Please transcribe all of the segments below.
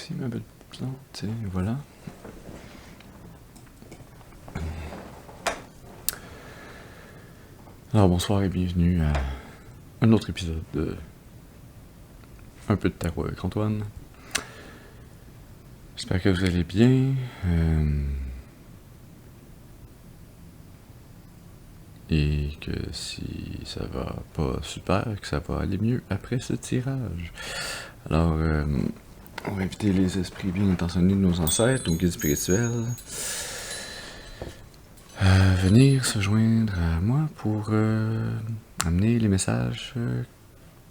aussi ma belle plante, et voilà. Alors bonsoir et bienvenue à un autre épisode de Un peu de tarot avec Antoine. J'espère que vous allez bien. Et que si ça va pas super, que ça va aller mieux après ce tirage. Alors, on va inviter les esprits bien intentionnés de nos ancêtres, nos guides spirituels, à venir se joindre à moi pour amener les messages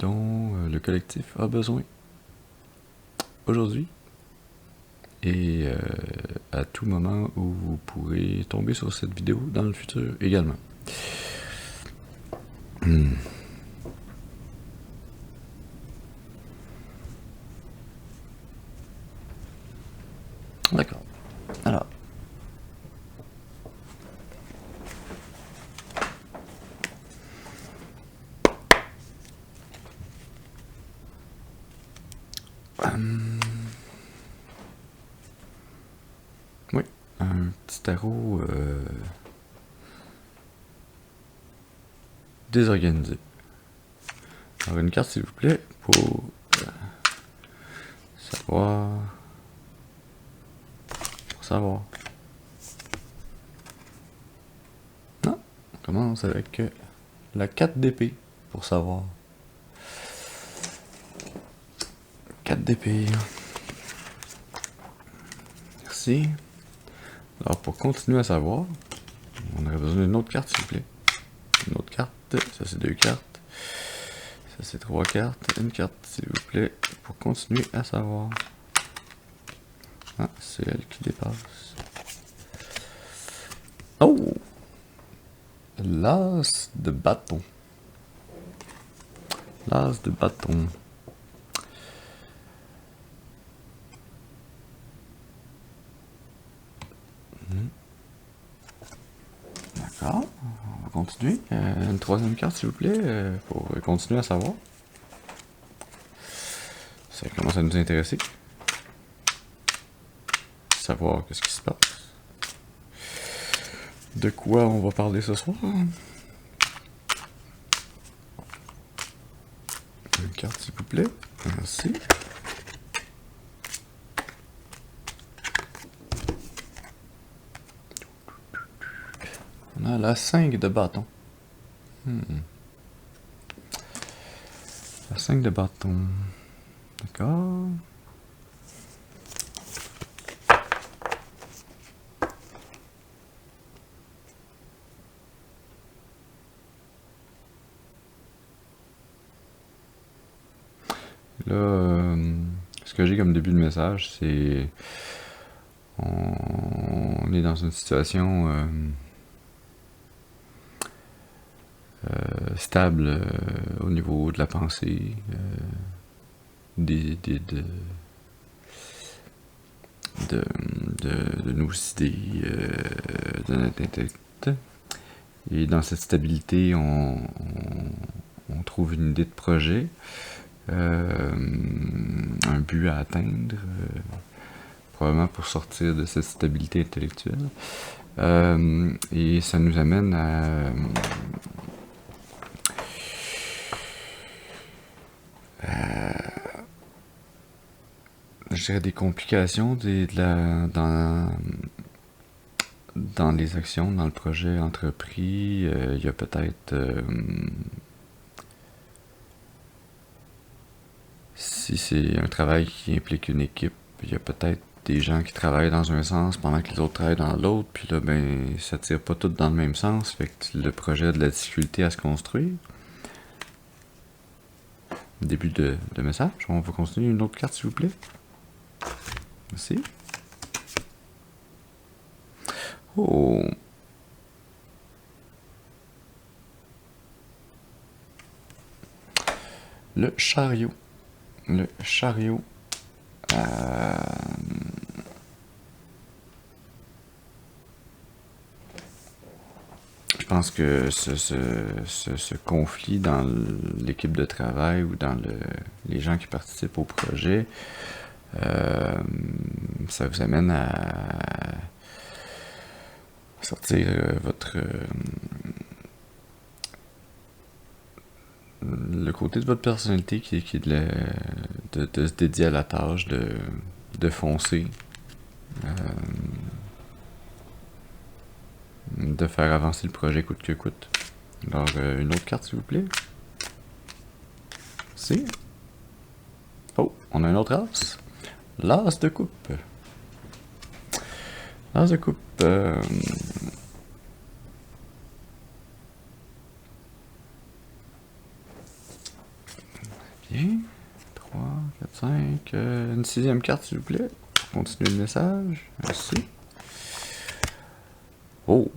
dont le collectif a besoin aujourd'hui. Et à tout moment où vous pourrez tomber sur cette vidéo dans le futur également. D'accord. Alors. Oui, un petit tarot désorganisé. Alors une carte s'il vous plaît pour savoir. Non, on commence avec la 4 d'épée pour savoir. 4 d'épée. Merci. Alors pour continuer à savoir, on aurait besoin d'une autre carte s'il vous plaît. Une autre carte, ça c'est 2 cartes. Ça c'est 3 cartes. Une carte s'il vous plaît pour continuer à savoir. Ah, c'est elle qui dépasse. Oh! L'as de bâton. L'as de bâton. D'accord, on va continuer. Une troisième carte s'il vous plaît, pour continuer à savoir. Ça commence à nous intéresser. Savoir qu'est-ce qui se passe. De quoi on va parler ce soir. Une carte s'il vous plaît. Merci. On a la 5 de bâton. La 5 de bâton. D'accord. Là, ce que j'ai comme début de message, c'est... On est dans une situation stable au niveau de la pensée, de nos idées, de notre intellect. Et dans cette stabilité, on trouve une idée de projet, un but à atteindre, probablement pour sortir de cette stabilité intellectuelle. Et ça nous amène à je dirais des complications dans les actions, dans le projet entrepris. Il y a peut-être si c'est un travail qui implique une équipe, il y a peut-être des gens qui travaillent dans un sens pendant que les autres travaillent dans l'autre, puis là, ben, ça tire pas tout dans le même sens, fait que le projet a de la difficulté à se construire. Début de message. On va continuer une autre carte, s'il vous plaît. Merci. Oh. Le chariot. Le chariot. Je pense que ce conflit dans l'équipe de travail ou dans les gens qui participent au projet Ça vous amène à sortir le côté de votre personnalité qui est de se dédier à la tâche, de foncer, de faire avancer le projet coûte que coûte. Alors, une autre carte, s'il vous plaît. C'est... Oh, on a un autre as. L'as de coupe. L'as de coupe. Bien. 3, 4, 5. Une sixième carte, s'il vous plaît. Continuez le message. Merci. Oh.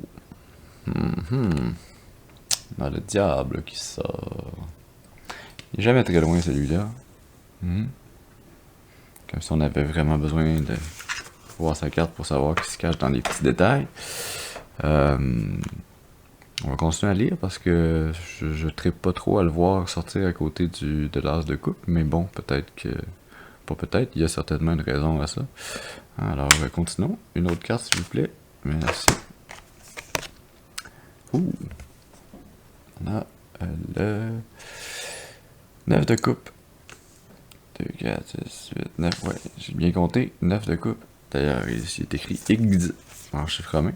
Dans le diable qui sort. Il est jamais très loin, celui-là. Comme si on avait vraiment besoin de voir sa carte pour savoir qui se cache dans les petits détails. On va continuer à lire parce que je trippe pas trop à le voir sortir à côté de l'as de coupe, mais bon, peut-être que... Pas peut-être, il y a certainement une raison à ça. Alors, continuons. Une autre carte, s'il vous plaît. Merci. Ouh! On a le 9 de coupe. 2, 4, 6, 8, 9, ouais, j'ai bien compté, 9 de coupe. D'ailleurs, ici est écrit X en chiffre romain,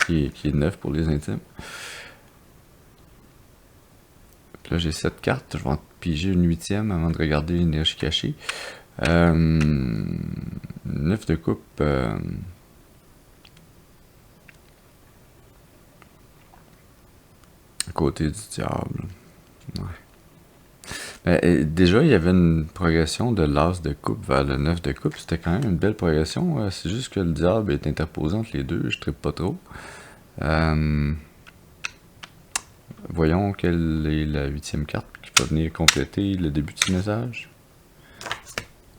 qui est 9 pour les intimes. Puis là, j'ai 7 cartes, je vais en piger une 8e avant de regarder l'énergie cachée. 9 de coupe. À côté du diable. Ouais. Déjà, il y avait une progression de l'as de coupe vers le 9 de coupe. C'était quand même une belle progression. C'est juste que le diable est interposé entre les deux. Je trippe pas trop. Voyons quelle est la 8e carte qui peut venir compléter le début de ce message.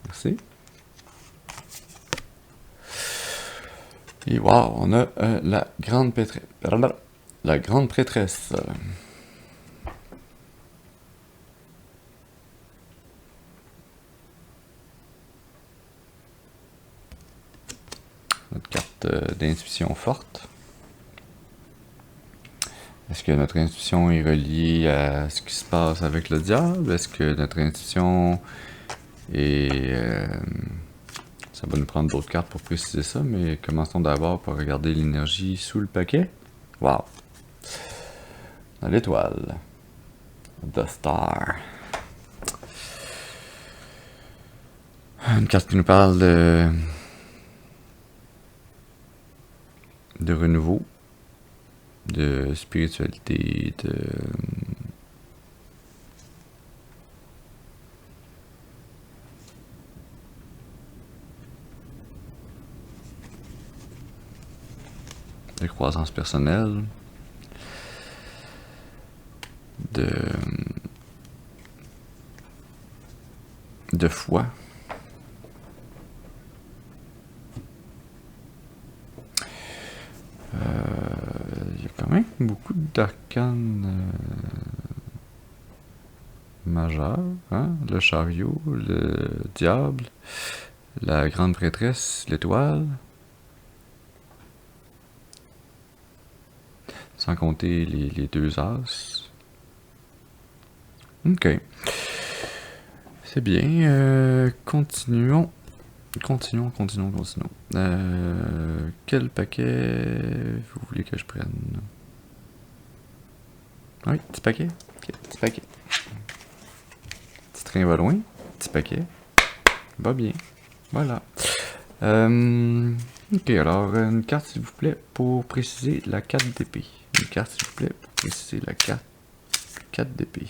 Merci. Et wow, on a la grande prêtresse. La grande prêtresse. Notre carte d'intuition forte. Est-ce que notre intuition est reliée à ce qui se passe avec le diable? Est-ce que notre intuition est... ça va nous prendre d'autres cartes pour préciser ça, mais commençons d'abord par regarder l'énergie sous le paquet. Wow! Dans l'étoile. The Star. Une carte qui nous parle de renouveau, de spiritualité, de croissance personnelle, de foi. Il y a quand même beaucoup d'arcanes majeurs, hein? Le chariot, le diable, la grande prêtresse, l'étoile. Sans compter les deux as. Ok. C'est bien. Continuons. Continuons. Quel paquet vous voulez que je prenne? Oui, petit paquet. Ok, petit paquet. Petit train va loin. Petit paquet. Va bien. Voilà. Ok, alors, une carte, s'il vous plaît, pour préciser la 4 d'épée. Une carte, s'il vous plaît, pour préciser la 4 d'épée.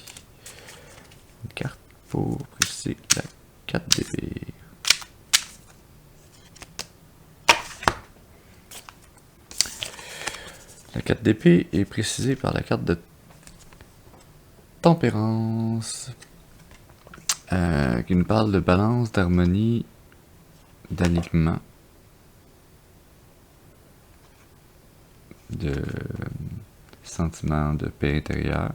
Une carte pour préciser la 4 d'épée. La 4 d'épée est précisée par la carte de tempérance, qui nous parle de balance, d'harmonie, d'alignement, de sentiment de paix intérieure.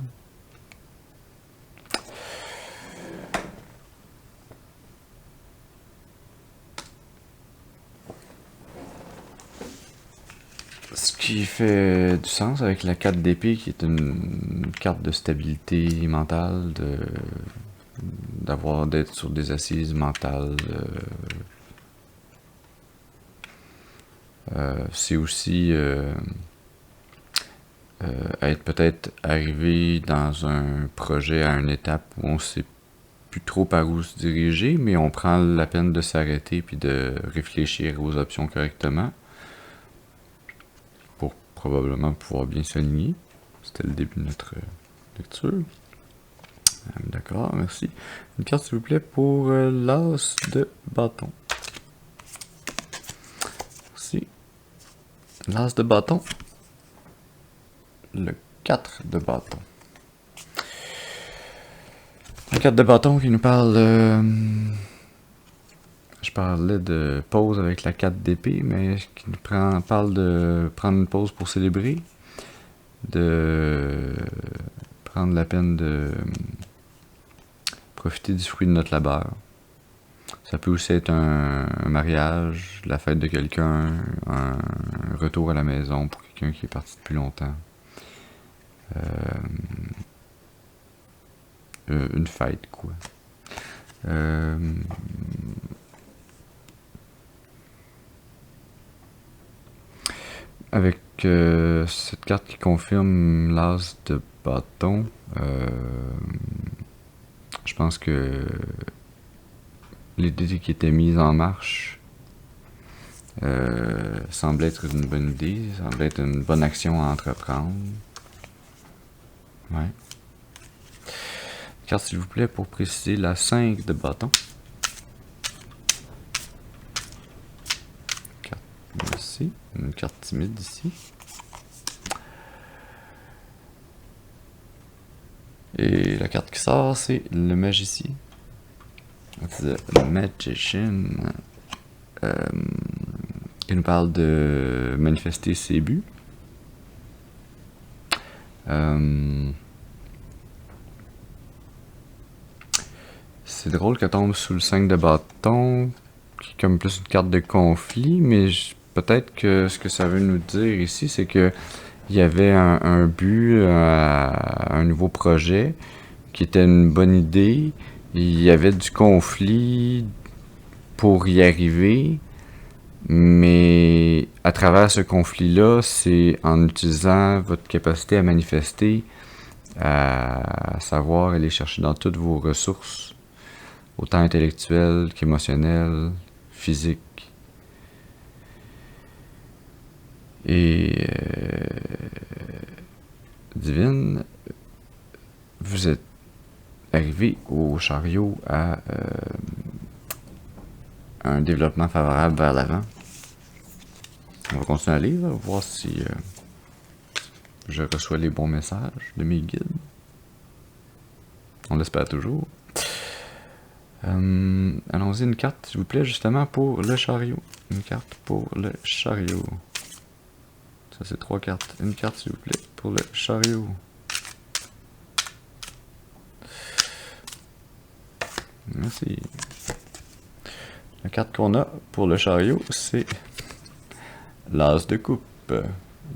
Ce qui fait du sens avec la carte d'épée, qui est une carte de stabilité mentale, d'être sur des assises mentales. C'est aussi être peut-être arrivé dans un projet à une étape où on sait plus trop par où se diriger, mais on prend la peine de s'arrêter puis de réfléchir aux options correctement pour probablement pouvoir bien s'aligner. C'était le début de notre lecture. D'accord, merci. Une carte, s'il vous plaît, pour l'as de bâton. Merci. L'as de bâton. Le 4 de bâton. Le 4 de bâton qui nous parle... je parlais de pause avec la 4 d'épée, mais qui nous parle de prendre une pause pour célébrer. De prendre la peine de profiter du fruit de notre labeur. Ça peut aussi être un mariage, la fête de quelqu'un, un retour à la maison pour quelqu'un qui est parti depuis longtemps. Une fête, quoi. Avec cette carte qui confirme l'as de bâton, je pense que l'idée qui était mise en marche semble être une bonne idée, semble être une bonne action à entreprendre. Ouais. Carte, s'il vous plaît, pour préciser la 5 de bâton. Carte ici, une carte timide ici. Et la carte qui sort, c'est le magicien. The Magician. Il nous parle de manifester ses buts. C'est drôle qu'elle tombe sous le 5 de bâton, qui est comme plus une carte de conflit, mais peut-être que ce que ça veut nous dire ici, c'est que il y avait un but à un nouveau projet qui était une bonne idée. Il y avait du conflit pour y arriver, mais à travers ce conflit-là, c'est en utilisant votre capacité à manifester, à savoir aller chercher dans toutes vos ressources, autant intellectuelles qu'émotionnelles, physiques. Et divine, vous êtes arrivé au chariot à un développement favorable vers l'avant. On va continuer à lire, voir si je reçois les bons messages de mes guides. On l'espère toujours. Allons-y, une carte, s'il vous plaît, justement pour le chariot. Une carte pour le chariot. Ça, c'est 3 cartes. Une carte, s'il vous plaît, pour le chariot. Merci. La carte qu'on a pour le chariot, c'est l'as de coupe.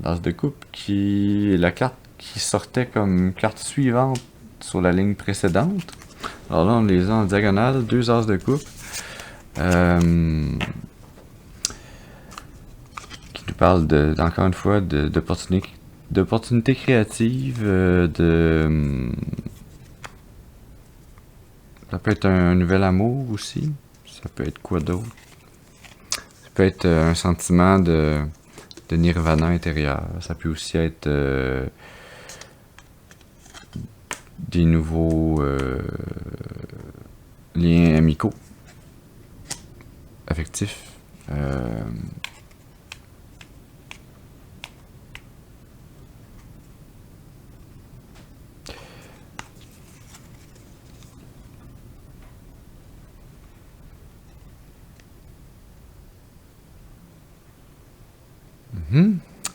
L'as de coupe qui est la carte qui sortait comme carte suivante sur la ligne précédente. Alors là, on les a en diagonale, 2 as de coupe. Qui nous parle encore une fois d'opportunités créatives, ça peut être un nouvel amour aussi. Ça peut être quoi d'autre? Ça peut être un sentiment de nirvana intérieur. Ça peut aussi être des nouveaux liens amicaux, affectifs.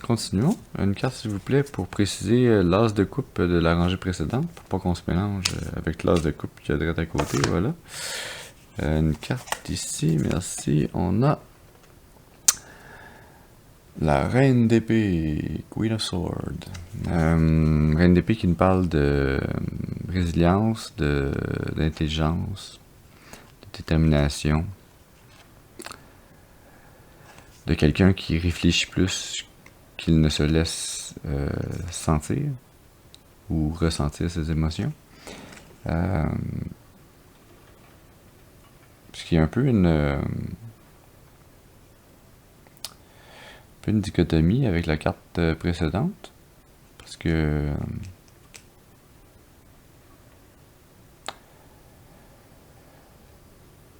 Continuons. Une carte, s'il vous plaît, pour préciser l'as de coupe de la rangée précédente, pour pas qu'on se mélange avec l'as de coupe qui est direct à côté. Voilà. Une carte ici, merci. On a La reine d'épée, Queen of Swords. Reine d'épée qui nous parle de résilience, d'intelligence, de détermination. De quelqu'un qui réfléchit plus qu'il ne se laisse sentir ou ressentir ses émotions. Ce qui est un peu une dichotomie avec la carte précédente, parce que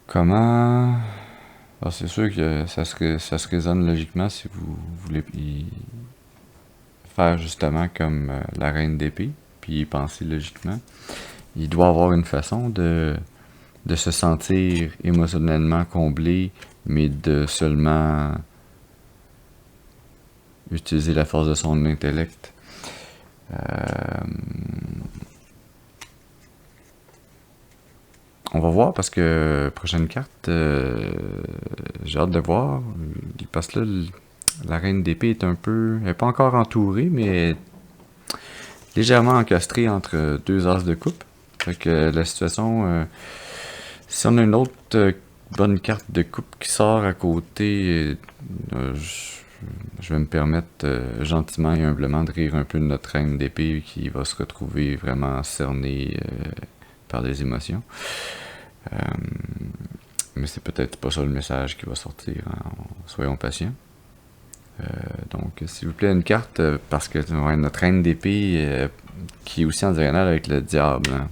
comment... Alors c'est sûr que ça se résonne logiquement si vous voulez faire justement comme la reine d'épée, puis y penser logiquement. Il doit avoir une façon de se sentir émotionnellement comblé, mais de seulement utiliser la force de son intellect. On va voir parce que prochaine carte, j'ai hâte de voir. Parce que là, la reine d'épée est un peu... Elle n'est pas encore entourée, mais légèrement encastrée entre deux as de coupe. Fait que la situation... si on a une autre bonne carte de coupe qui sort à côté, je vais me permettre gentiment et humblement de rire un peu de notre reine d'épée qui va se retrouver vraiment cernée par des émotions. Mais c'est peut-être pas ça le message qui va sortir. Hein. Soyons patients. Donc, s'il vous plaît, une carte, parce que notre reine d'épée qui est aussi en diagonale avec le diable. Hein.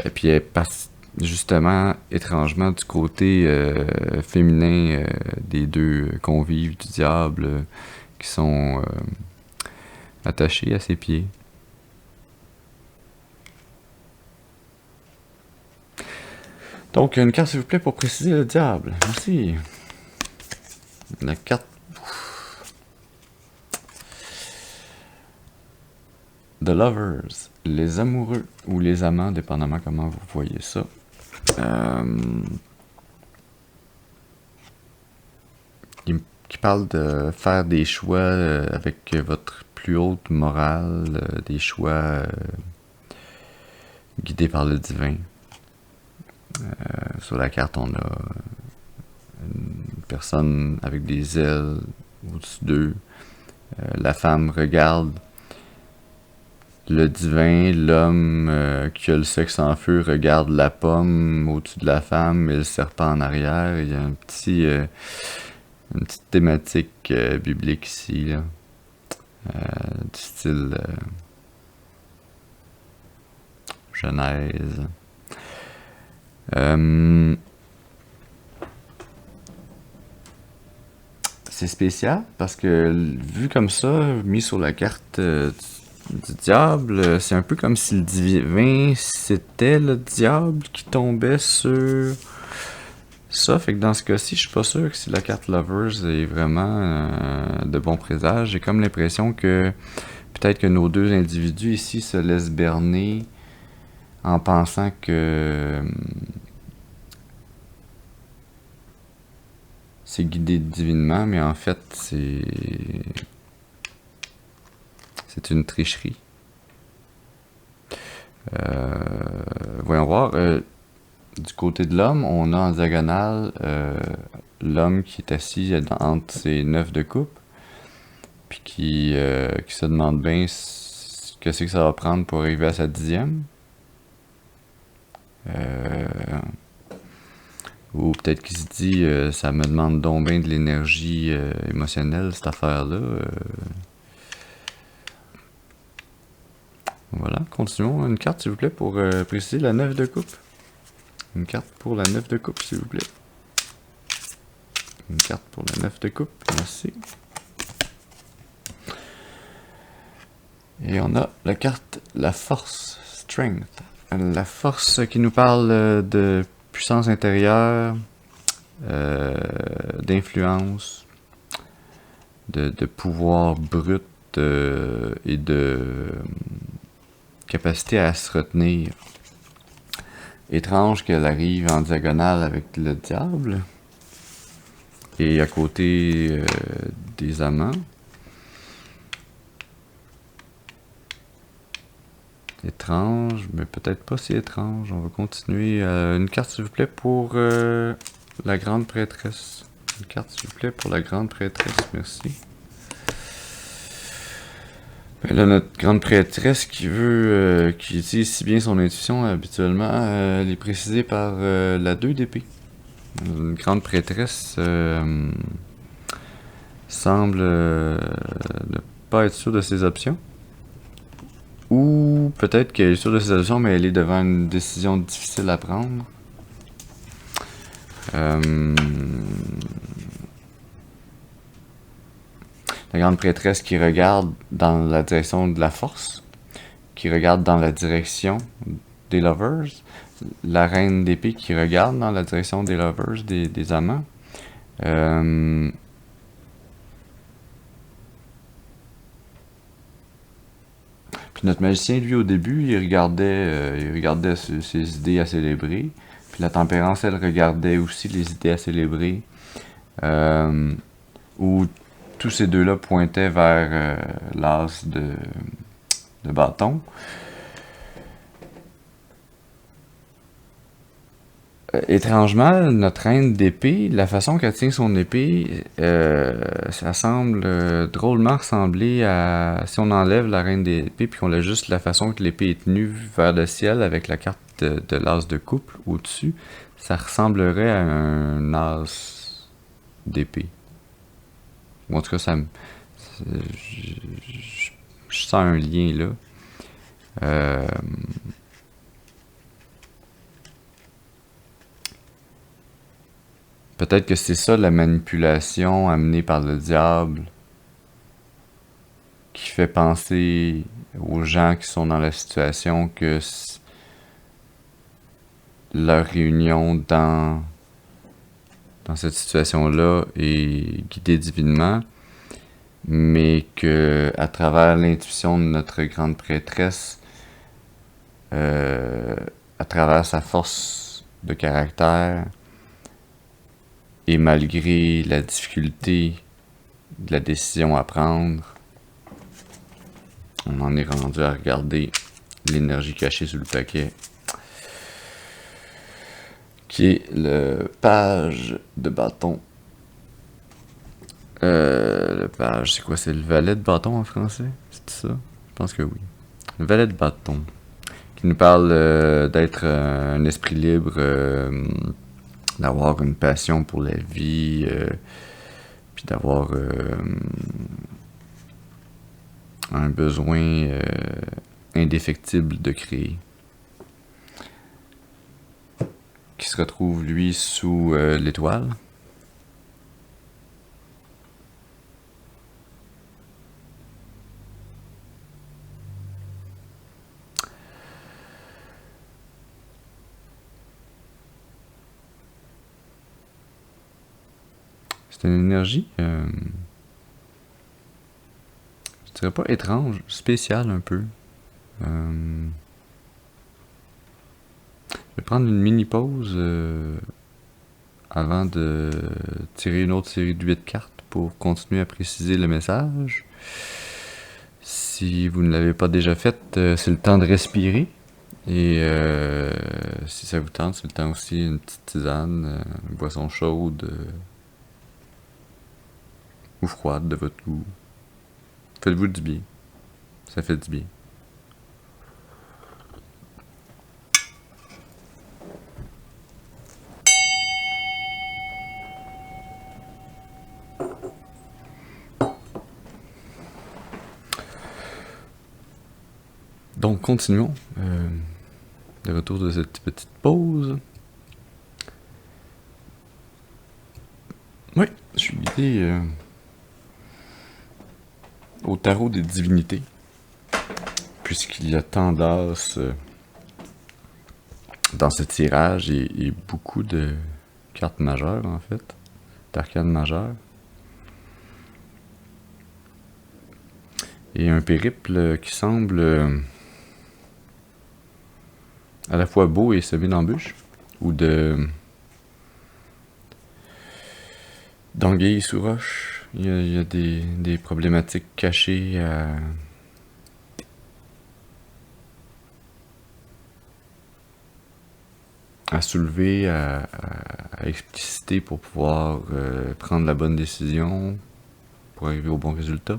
Et puis, elle passe justement, étrangement, du côté féminin des deux convives du diable qui sont attachés à ses pieds. Donc, une carte, s'il vous plaît, pour préciser le diable. Merci. La carte... The Lovers. Les amoureux ou les amants, dépendamment comment vous voyez ça. Qui parle de faire des choix avec votre plus haute morale, des choix guidés par le divin. Sur la carte, on a une personne avec des ailes au-dessus d'eux. La femme regarde le divin, l'homme qui a le sexe en feu regarde la pomme au-dessus de la femme et le serpent en arrière. Il y a une petite thématique biblique ici, là. Du style Genèse. C'est spécial parce que vu comme ça, mis sur la carte du diable, c'est un peu comme si le divin c'était le diable qui tombait sur ça. Fait que dans ce cas-ci, je suis pas sûr que si la carte Lovers est vraiment de bon présage. J'ai comme l'impression que peut-être que nos deux individus ici se laissent berner en pensant que c'est guidé divinement, mais en fait, c'est une tricherie. Voyons voir. Du côté de l'homme, on a en diagonale l'homme qui est assis entre ses 9 de coupe, puis qui se demande bien qu'est-ce que ça va prendre pour arriver à sa 10e. Ou peut-être qu'il se dit ça me demande donc bien de l'énergie émotionnelle, cette affaire-là. Voilà, continuons. Une carte, s'il vous plaît, pour préciser la 9 de coupe. Une carte pour la 9 de coupe, s'il vous plaît. Une carte pour la 9 de coupe, merci. Et on a la carte la force, strength. La force qui nous parle de puissance intérieure, d'influence, de pouvoir brut et de capacité à se retenir. Étrange qu'elle arrive en diagonale avec le diable. et à côté des amants. Étrange, mais peut-être pas si étrange. On va continuer. Une carte, s'il vous plaît, pour la grande prêtresse. Une carte, s'il vous plaît, pour la grande prêtresse. Merci. Ben là, notre grande prêtresse qui utilise si bien son intuition, habituellement, elle est précisée par la 2 d'épée. Une grande prêtresse semble ne pas être sûre de ses options. Ou peut-être qu'elle est sûre de ses options, mais elle est devant une décision difficile à prendre. La grande prêtresse qui regarde dans la direction de la force, qui regarde dans la direction des lovers, la reine d'épée qui regarde dans la direction des lovers, des amants. Puis notre magicien, lui, au début, il regardait ses idées à célébrer. Puis la tempérance, elle regardait aussi les idées à célébrer. Où tous ces deux-là pointaient vers l'as de bâton. Étrangement, notre reine d'épée, la façon qu'elle tient son épée, ça semble drôlement ressembler à si on enlève la reine d'épée puis qu'on a juste la façon que l'épée est tenue vers le ciel avec la carte de l'as de couple au-dessus, ça ressemblerait à un as d'épée. Ou en tout cas, je sens un lien là. Peut-être que c'est ça la manipulation amenée par le diable qui fait penser aux gens qui sont dans la situation que leur réunion dans cette situation-là est guidée divinement, mais que à travers l'intuition de notre grande prêtresse, à travers sa force de caractère, et malgré la difficulté de la décision à prendre, on en est rendu à regarder l'énergie cachée sous le paquet, qui est le page de bâton. Le page, c'est quoi? C'est le valet de bâton en français? C'est ça? Je pense que oui. Le valet de bâton, qui nous parle d'être un esprit libre, d'avoir une passion pour la vie, puis d'avoir un besoin indéfectible de créer, qui se retrouve lui sous l'étoile. C'est une énergie, je dirais pas étrange, spéciale un peu. Je vais prendre une mini pause avant de tirer une autre série de 8 cartes pour continuer à préciser le message. Si vous ne l'avez pas déjà fait, c'est le temps de respirer. Et si ça vous tente, c'est le temps aussi une petite tisane, une boisson chaude ou froide de votre goût. Faites-vous du bien. Ça fait du bien. Donc, continuons. De retour de cette petite pause. Oui, je suis guidé au tarot des divinités, puisqu'il y a tant d'as dans ce tirage et beaucoup de cartes majeures, en fait, d'arcanes majeures. Et un périple qui semble à la fois beau et semé d'embûches, ou de d'anguilles sous roche. Il y a des problématiques cachées à soulever, à expliciter pour pouvoir prendre la bonne décision, pour arriver au bon résultat.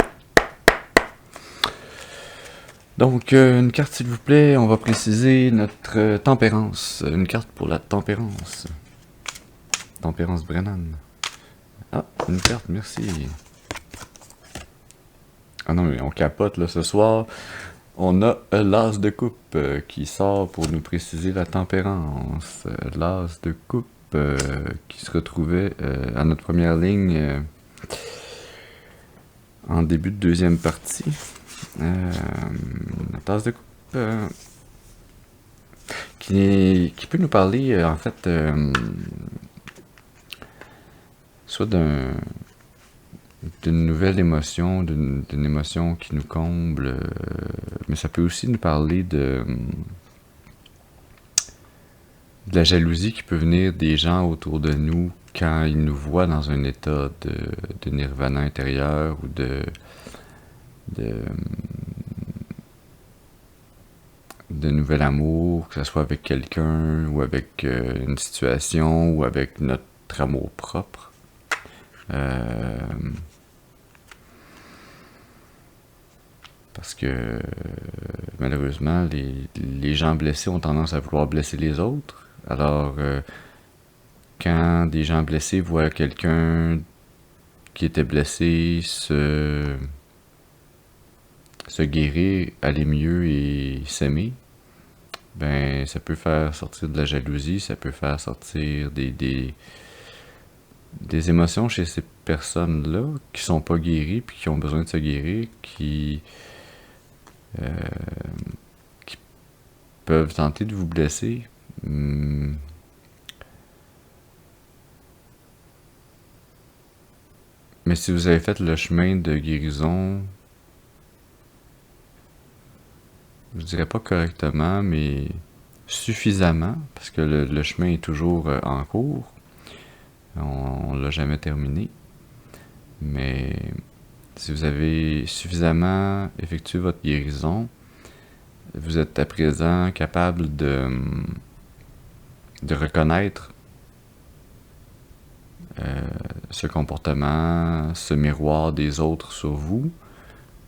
Donc, une carte s'il vous plaît, on va préciser notre tempérance. Une carte pour la tempérance. Tempérance Brennan. Ah, une carte, merci. Ah non, mais on capote là ce soir. On a l'as de coupe qui sort pour nous préciser la tempérance. L'as de coupe qui se retrouvait à notre première ligne en début de deuxième partie. La tasse de coupe qui peut nous parler en fait soit d'une nouvelle émotion, d'une émotion qui nous comble, mais ça peut aussi nous parler de la jalousie qui peut venir des gens autour de nous quand ils nous voient dans un état de nirvana intérieur ou de nouvel amour, que ce soit avec quelqu'un ou avec une situation ou avec notre amour propre. Parce que malheureusement, les gens blessés ont tendance à vouloir blesser les autres. Alors, quand des gens blessés voient quelqu'un qui était blessé se guérir, aller mieux et s'aimer, ben ça peut faire sortir de la jalousie, ça peut faire sortir des émotions chez ces personnes-là qui sont pas guéries puis qui ont besoin de se guérir, qui peuvent tenter de vous blesser. Mais si vous avez fait le chemin de guérison, je dirais pas correctement, mais suffisamment, parce que le chemin est toujours en cours. On l'a jamais terminé. Mais si vous avez suffisamment effectué votre guérison, vous êtes à présent capable de reconnaître ce comportement, ce miroir des autres sur vous,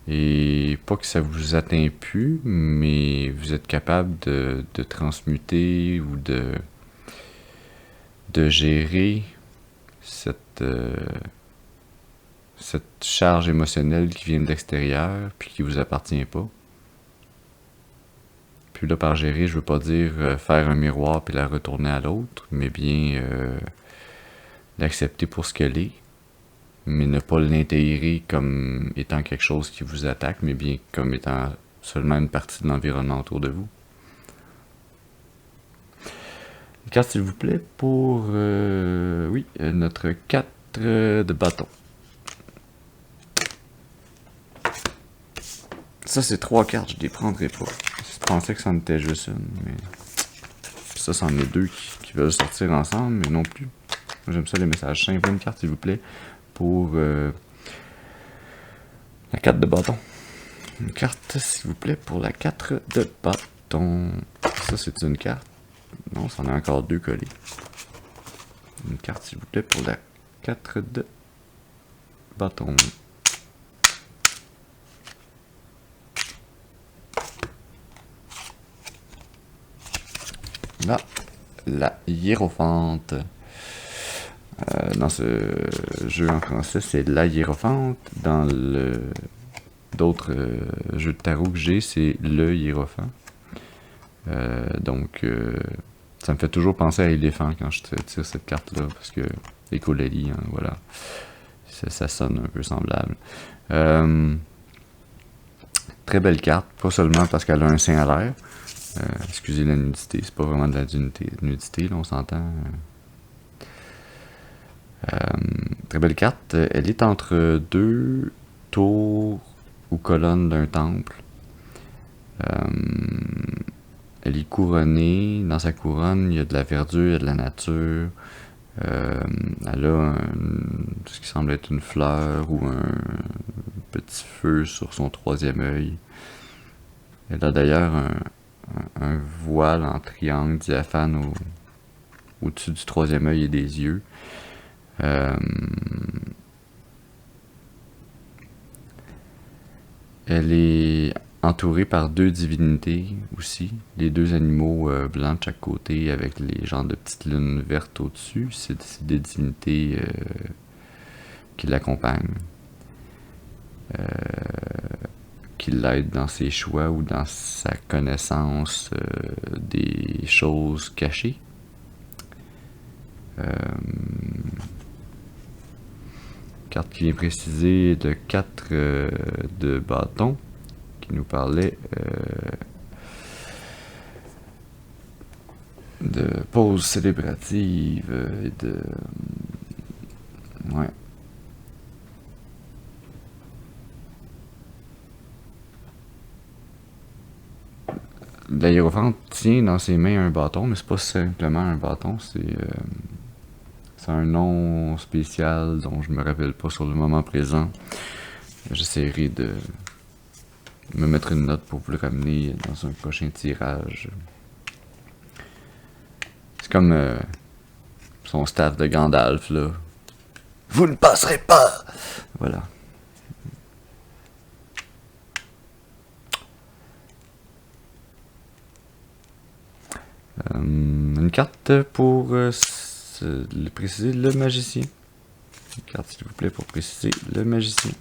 et pas que ça vous atteint plus, mais vous êtes capable de transmuter ou de gérer cette charge émotionnelle qui vient de l'extérieur puis qui vous appartient pas. Puis là, par gérer, je veux pas dire faire un miroir puis la retourner à l'autre, mais bien l'accepter pour ce qu'elle est, mais ne pas l'intégrer comme étant quelque chose qui vous attaque, mais bien comme étant seulement une partie de l'environnement autour de vous. Une carte, s'il vous plaît, pour notre 4 de bâton. Ça, c'est 3 cartes, je les prendrai pas. Je pensais que c'en était juste une, mais ça, c'en est 2 qui veulent sortir ensemble, mais non plus. Moi, j'aime ça, les messages simples. Une carte, s'il vous plaît, pour la 4 de bâton. Une carte, s'il vous plaît, pour la 4 de bâton. Ça, c'est une carte. Non, c'en a encore 2 collés. Une carte, s'il vous plaît, pour la 4 de bâton. Là, la hiérophante. Dans ce jeu en français, c'est la hiérophante. Dans d'autres jeux de tarot que j'ai, c'est le hiérophant. Donc, ça me fait toujours penser à éléphant quand je tire cette carte-là, parce que écolali, hein, voilà. Ça sonne un peu semblable. Très belle carte, pas seulement parce qu'elle a un sein à l'air. Excusez la nudité, c'est pas vraiment de la nudité, là, on s'entend. Très belle carte. Elle est entre 2 tours ou colonnes d'un temple. Elle est couronnée. Dans sa couronne, il y a de la verdure, il y a de la nature. Elle a ce qui semble être une fleur ou un petit feu sur son troisième œil. Elle a d'ailleurs un voile en triangle diaphane au-dessus du troisième œil et des yeux. Elle est entourée par deux divinités aussi, les deux animaux blancs de chaque côté avec les genres de petites lunes vertes au-dessus. C'est des divinités qui l'accompagnent, qui l'aident dans ses choix ou dans sa connaissance des choses cachées. Carte qui vient préciser le 4 de bâton, qui nous parlait de pause célébrative et de... Ouais. L'aérophante tient dans ses mains un bâton, mais c'est pas simplement un bâton, c'est un nom spécial dont je me rappelle pas sur le moment présent. J'essaierai de me mettre une note pour vous le ramener dans un prochain tirage. C'est comme son staff de Gandalf, là. Vous ne passerez pas! Voilà. Une carte pour préciser le magicien. Une carte, s'il vous plaît, pour préciser le magicien.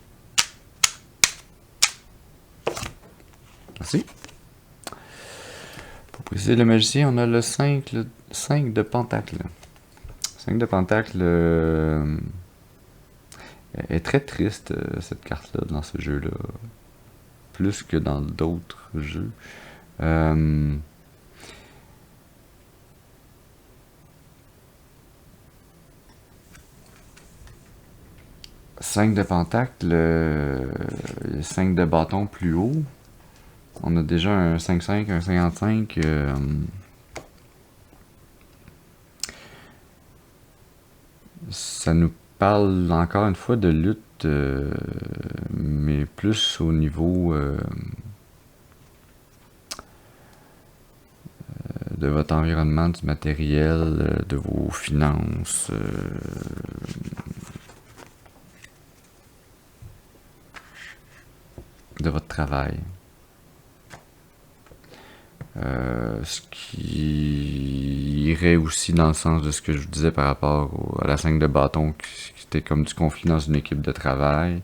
Merci. Pour préciser le magicien, on a le 5 de pentacle. 5 de pentacle est très triste, cette carte-là, dans ce jeu-là. Plus que dans d'autres jeux. 5 de pentacle, 5 de bâton plus haut. On a déjà un 5-5, un 55. Ça nous parle encore une fois de lutte, mais plus au niveau de votre environnement, du matériel, de vos finances. De votre travail. Ce qui irait aussi dans le sens de ce que je vous disais par rapport à la 5 de bâton, qui était comme du conflit dans une équipe de travail.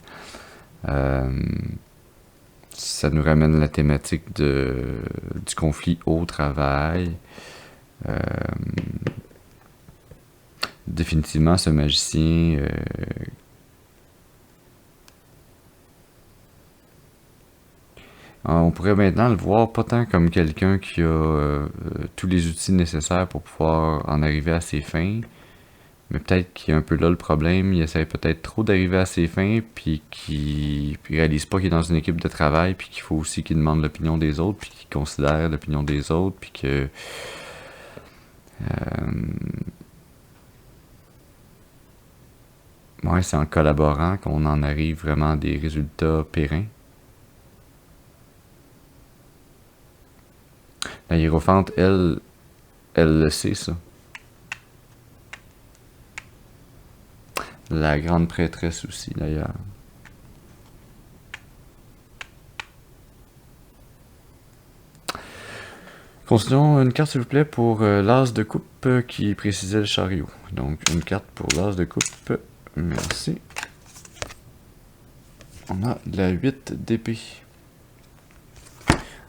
Ça nous ramène la thématique du conflit au travail. Définitivement, ce magicien on pourrait maintenant le voir pas tant comme quelqu'un qui a tous les outils nécessaires pour pouvoir en arriver à ses fins, mais peut-être qu'il y a un peu là le problème, il essaie peut-être trop d'arriver à ses fins, puis qu'il réalise pas qu'il est dans une équipe de travail, puis qu'il faut aussi qu'il demande l'opinion des autres, puis qu'il considère l'opinion des autres, puis que... ouais, c'est en collaborant qu'on en arrive vraiment à des résultats pérennes. La hiérophante, elle le sait, ça. La grande prêtresse aussi, d'ailleurs. Continuons, une carte, s'il vous plaît, pour l'as de coupe qui précisait le chariot. Donc, une carte pour l'as de coupe. Merci. On a la 8 d'épée.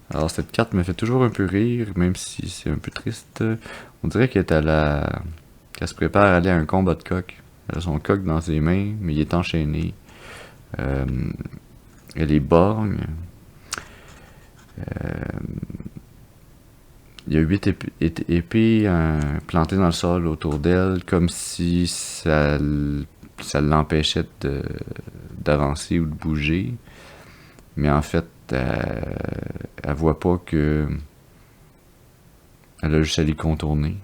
Alors, cette carte me fait toujours un peu rire, même si c'est un peu triste. On dirait qu'elle se prépare à aller à un combat de coq. Elle a son coq dans ses mains, mais il est enchaîné. Elle est borgne. Il y a 8 épées plantées dans le sol autour d'elle, comme si ça l'empêchait d'avancer ou de bouger. Mais en fait, elle voit pas que elle a juste à les contourner.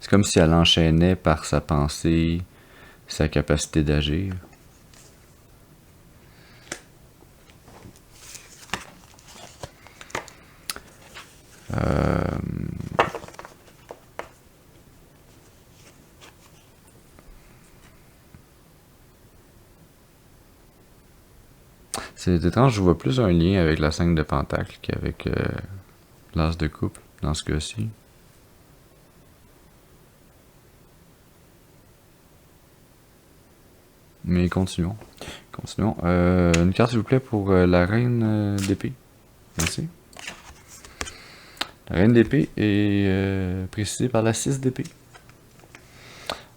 C'est comme si elle enchaînait par sa pensée, sa capacité d'agir. C'est étrange, je vois plus un lien avec la 5 de Pentacle qu'avec l'As de Coupe dans ce cas-ci. Mais continuons. Continuons. Une carte s'il vous plaît pour la Reine d'épée. Merci. La Reine d'épée est précisée par la 6 d'épée.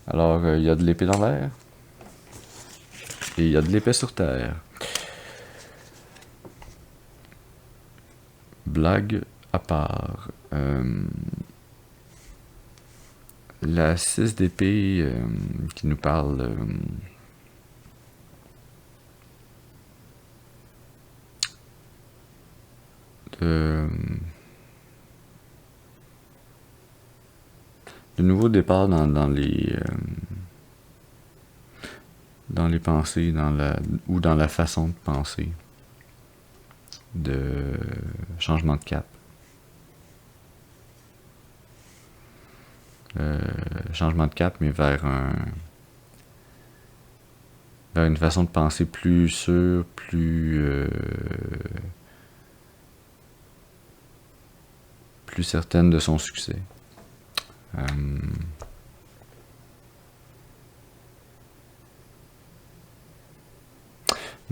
Alors, il y a de l'épée dans l'air. Et il y a de l'épée sur terre. Blague à part. La 6 d'épée qui nous parle de nouveaux départs dans les pensées, ou dans la façon de penser, de changement de cap. Changement de cap, mais vers une façon de penser plus sûre, plus certaine de son succès. Une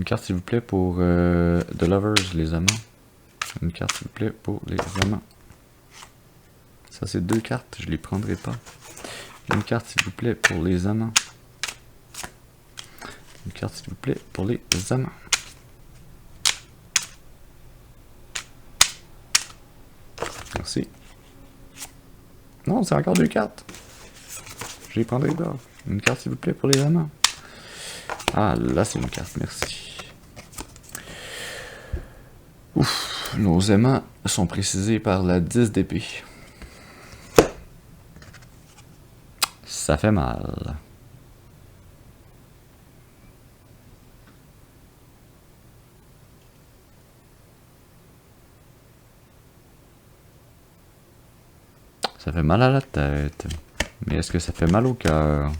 carte s'il vous plaît pour The Lovers, les amants. Une carte s'il vous plaît pour les amants. Ça c'est 2 cartes, je les prendrai pas. Une carte s'il vous plaît pour les amants. Une carte s'il vous plaît pour les amants. Merci. Non, c'est encore 2 cartes. Je les prendrai pas. Une carte s'il vous plaît pour les amants. Ah, là c'est une carte, merci. Ouf, nos aimants sont précisés par la 10 d'épée. Ça fait mal. Ça fait mal à la tête. Mais est-ce que ça fait mal au cœur?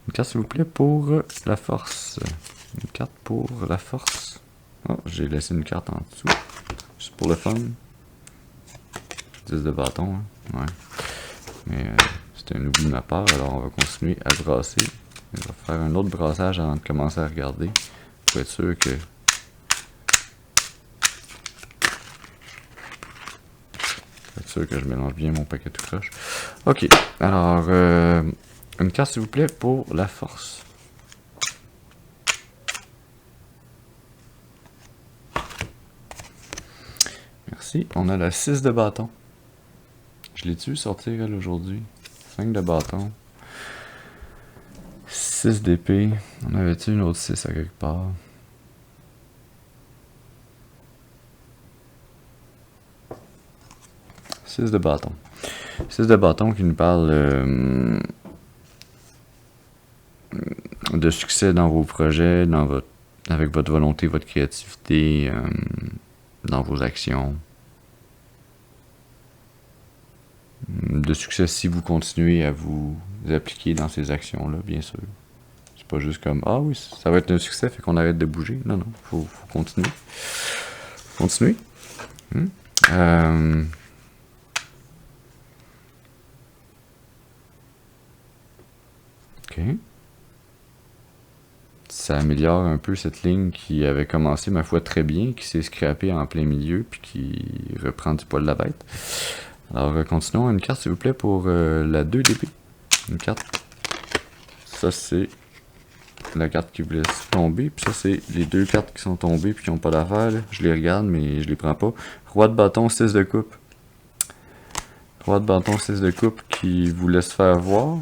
Une carte s'il vous plaît pour la force. Une carte pour la force. Oh, j'ai laissé une carte en dessous. Juste pour le fun. 10 de bâton, hein. Ouais. Mais c'est un oubli de ma part, alors on va continuer à brasser. Je vais faire un autre brassage avant de commencer à regarder. Pour être sûr que... je mélange bien mon paquet tout croche. Ok, alors... une carte s'il vous plaît pour la force. Merci. On a la 6 de bâton. Je l'ai-tu vu sortir elle aujourd'hui? 5 de bâton. 6 d'épée. On avait-tu une autre 6 à quelque part? « 6 de bâton. 6 de bâton qui nous parle de succès dans vos projets, avec votre volonté, votre créativité, dans vos actions. De succès si vous continuez à vous appliquer dans ces actions-là, bien sûr. C'est pas juste comme, ah oui, ça va être un succès, fait qu'on arrête de bouger. Non, non, faut continuer. Continuer. Ok. Ça améliore un peu cette ligne qui avait commencé, ma foi, très bien, qui s'est scrappée en plein milieu, puis qui reprend du poil de la bête. Alors, continuons. Une carte, s'il vous plaît, pour la 2 d'épée. Une carte. Ça, c'est la carte qui vous laisse tomber. Puis ça, c'est les 2 cartes qui sont tombées puis qui n'ont pas d'affaire. Je les regarde, mais je les prends pas. Roi de bâton, 6 de coupe. Roi de bâton, 6 de coupe qui vous laisse faire voir.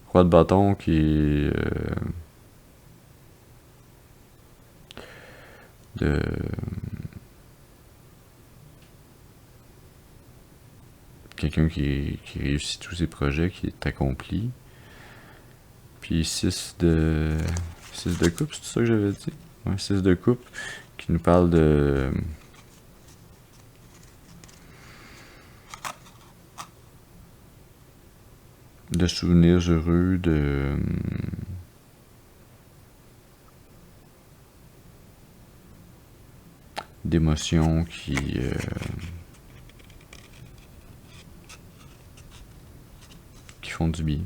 Roi de bâton qui est de quelqu'un qui réussit tous ses projets, qui est accompli. Puis 6 de coupe, c'est ça que j'avais dit? Ouais, 6 de coupe qui nous parle de souvenirs heureux, d'émotions qui font du bien.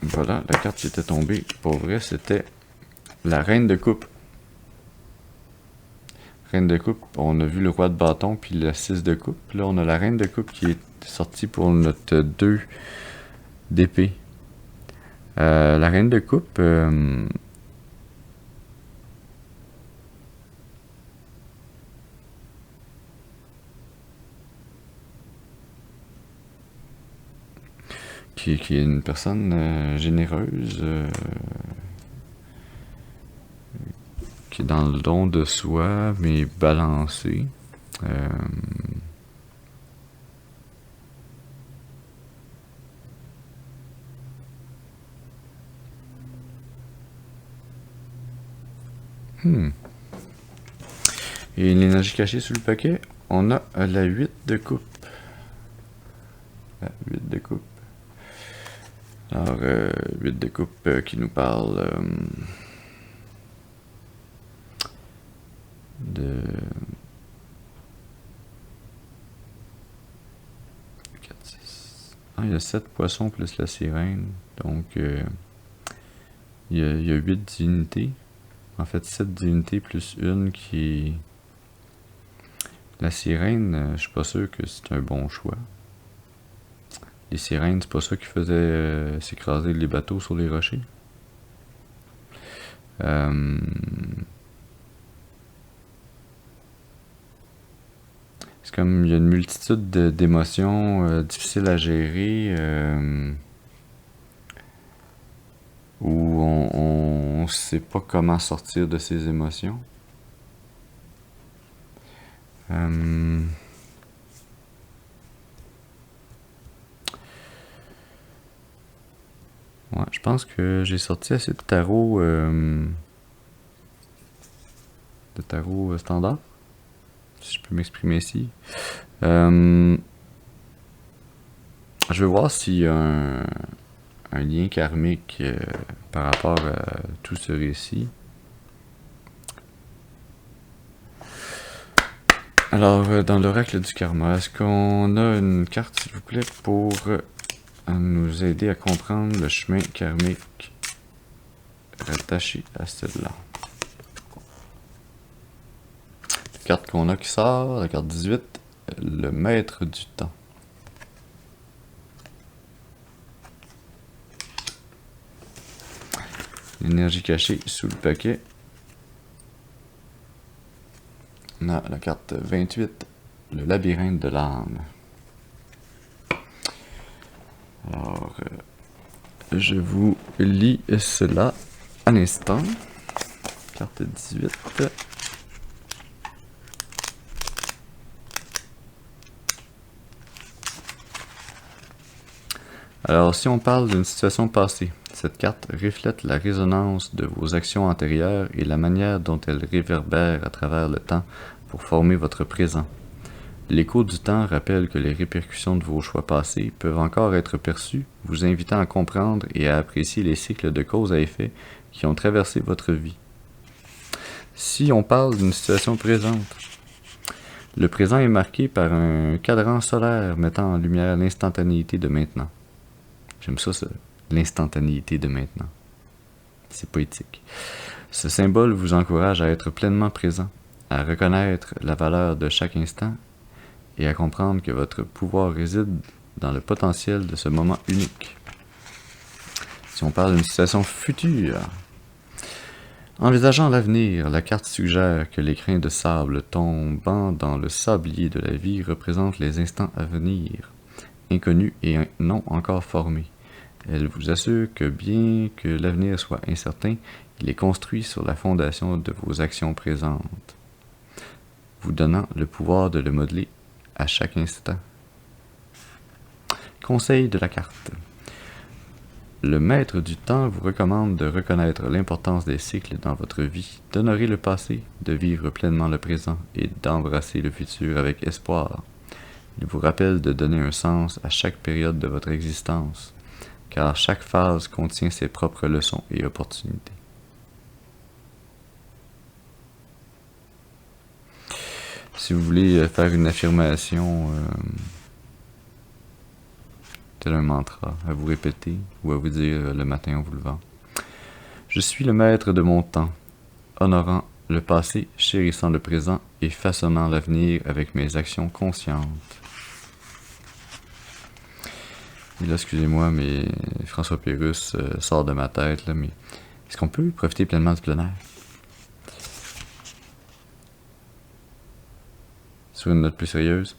Voilà, la carte qui était tombée, pour vrai, c'était la reine de coupe. Reine de coupe, on a vu le roi de bâton puis la 6 de coupe. Là, on a la reine de coupe qui est sortie pour notre 2 d'épée. La reine de coupe, qui est une personne généreuse, qui est dans le don de soi, mais balancée. Et l'énergie cachée sous le paquet, on a la 8 de coupe. La 8 de coupe. Alors, 8 de coupe qui nous parle de 4, 6. Ah, il y a 7 poissons plus la sirène. Donc, il y a 8 divinités. En fait, 7 divinités plus une qui... La sirène, je suis pas sûr que c'est un bon choix. Les sirènes, c'est pas ça qui faisait s'écraser les bateaux sur les rochers. C'est comme il y a une multitude d'émotions difficiles à gérer, où on sait pas comment sortir de ces émotions. Ouais, je pense que j'ai sorti assez de tarot standard, si je peux m'exprimer ici. Je vais voir s'il y a un lien karmique par rapport à tout ce récit. Alors, dans l'oracle du karma, est-ce qu'on a une carte, s'il vous plaît, pour nous aider à comprendre le chemin karmique rattaché à celle-là? La carte qu'on a qui sort, la carte 18, le maître du temps. L'énergie cachée sous le paquet. On a la carte 28, le labyrinthe de l'âme. Alors, je vous lis cela à l'instant. Carte 18. Alors, si on parle d'une situation passée, cette carte reflète la résonance de vos actions antérieures et la manière dont elles réverbèrent à travers le temps pour former votre présent. L'écho du temps rappelle que les répercussions de vos choix passés peuvent encore être perçues, vous invitant à comprendre et à apprécier les cycles de cause à effet qui ont traversé votre vie. Si on parle d'une situation présente, le présent est marqué par un cadran solaire mettant en lumière l'instantanéité de maintenant. J'aime ça, l'instantanéité de maintenant. C'est poétique. Ce symbole vous encourage à être pleinement présent, à reconnaître la valeur de chaque instant et à comprendre que votre pouvoir réside dans le potentiel de ce moment unique. Si on parle d'une situation future, envisageant l'avenir, la carte suggère que les grains de sable tombant dans le sablier de la vie représentent les instants à venir, inconnus et non encore formés. Elle vous assure que bien que l'avenir soit incertain, il est construit sur la fondation de vos actions présentes, vous donnant le pouvoir de le modeler à chaque instant. Conseil de la carte. Le maître du temps vous recommande de reconnaître l'importance des cycles dans votre vie, d'honorer le passé, de vivre pleinement le présent et d'embrasser le futur avec espoir. Il vous rappelle de donner un sens à chaque période de votre existence, car chaque phase contient ses propres leçons et opportunités. Si vous voulez faire une affirmation, tel un mantra, à vous répéter ou à vous dire le matin en vous levant. Je suis le maître de mon temps, honorant le passé, chérissant le présent et façonnant l'avenir avec mes actions conscientes. Et là, excusez-moi, mais François Pérusse sort de ma tête, là, mais est-ce qu'on peut profiter pleinement du plein air? Sur une note plus sérieuse,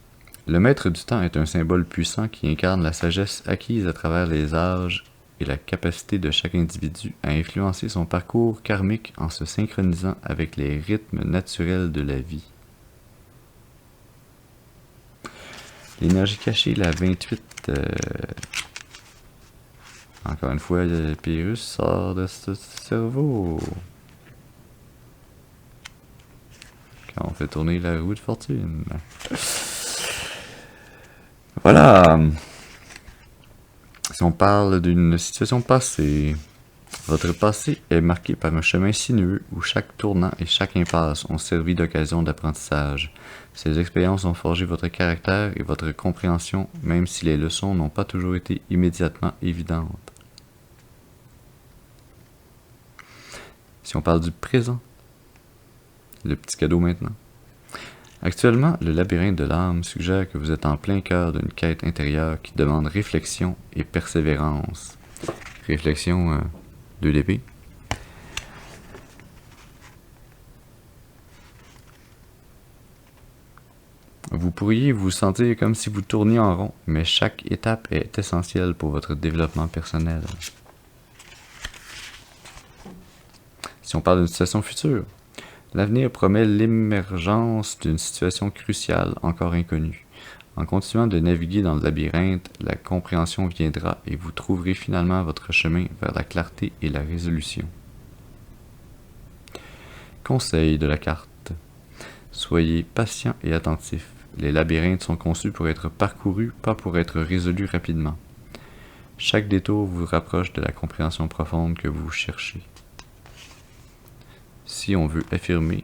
le maître du temps est un symbole puissant qui incarne la sagesse acquise à travers les âges et la capacité de chaque individu à influencer son parcours karmique en se synchronisant avec les rythmes naturels de la vie. L'énergie cachée, la 28, encore une fois, le Pyrrhus sort de ce cerveau. Quand on fait tourner la roue de fortune. Voilà. Si on parle d'une situation passée, votre passé est marqué par un chemin sinueux où chaque tournant et chaque impasse ont servi d'occasion d'apprentissage. Ces expériences ont forgé votre caractère et votre compréhension, même si les leçons n'ont pas toujours été immédiatement évidentes. Si on parle du présent, le petit cadeau maintenant. Actuellement, le labyrinthe de l'âme suggère que vous êtes en plein cœur d'une quête intérieure qui demande réflexion et persévérance. Réflexion 2DP. Vous pourriez vous sentir comme si vous tourniez en rond, mais chaque étape est essentielle pour votre développement personnel. Si on parle d'une situation future, l'avenir promet l'émergence d'une situation cruciale encore inconnue. En continuant de naviguer dans le labyrinthe, la compréhension viendra et vous trouverez finalement votre chemin vers la clarté et la résolution. Conseil de la carte. Soyez patient et attentif. Les labyrinthes sont conçus pour être parcourus, pas pour être résolus rapidement. Chaque détour vous rapproche de la compréhension profonde que vous cherchez. Si on veut affirmer,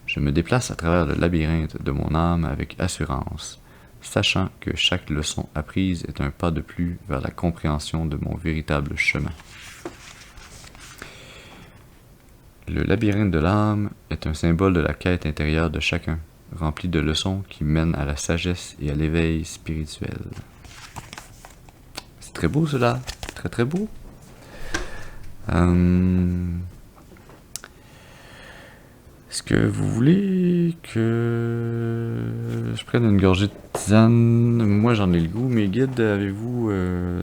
je me déplace à travers le labyrinthe de mon âme avec assurance, sachant que chaque leçon apprise est un pas de plus vers la compréhension de mon véritable chemin. Le labyrinthe de l'âme est un symbole de la quête intérieure de chacun, rempli de leçons qui mènent à la sagesse et à l'éveil spirituel. C'est très beau cela, très très beau. Est-ce que vous voulez que je prenne une gorgée de tisane? Moi j'en ai le goût, mais guides, avez-vous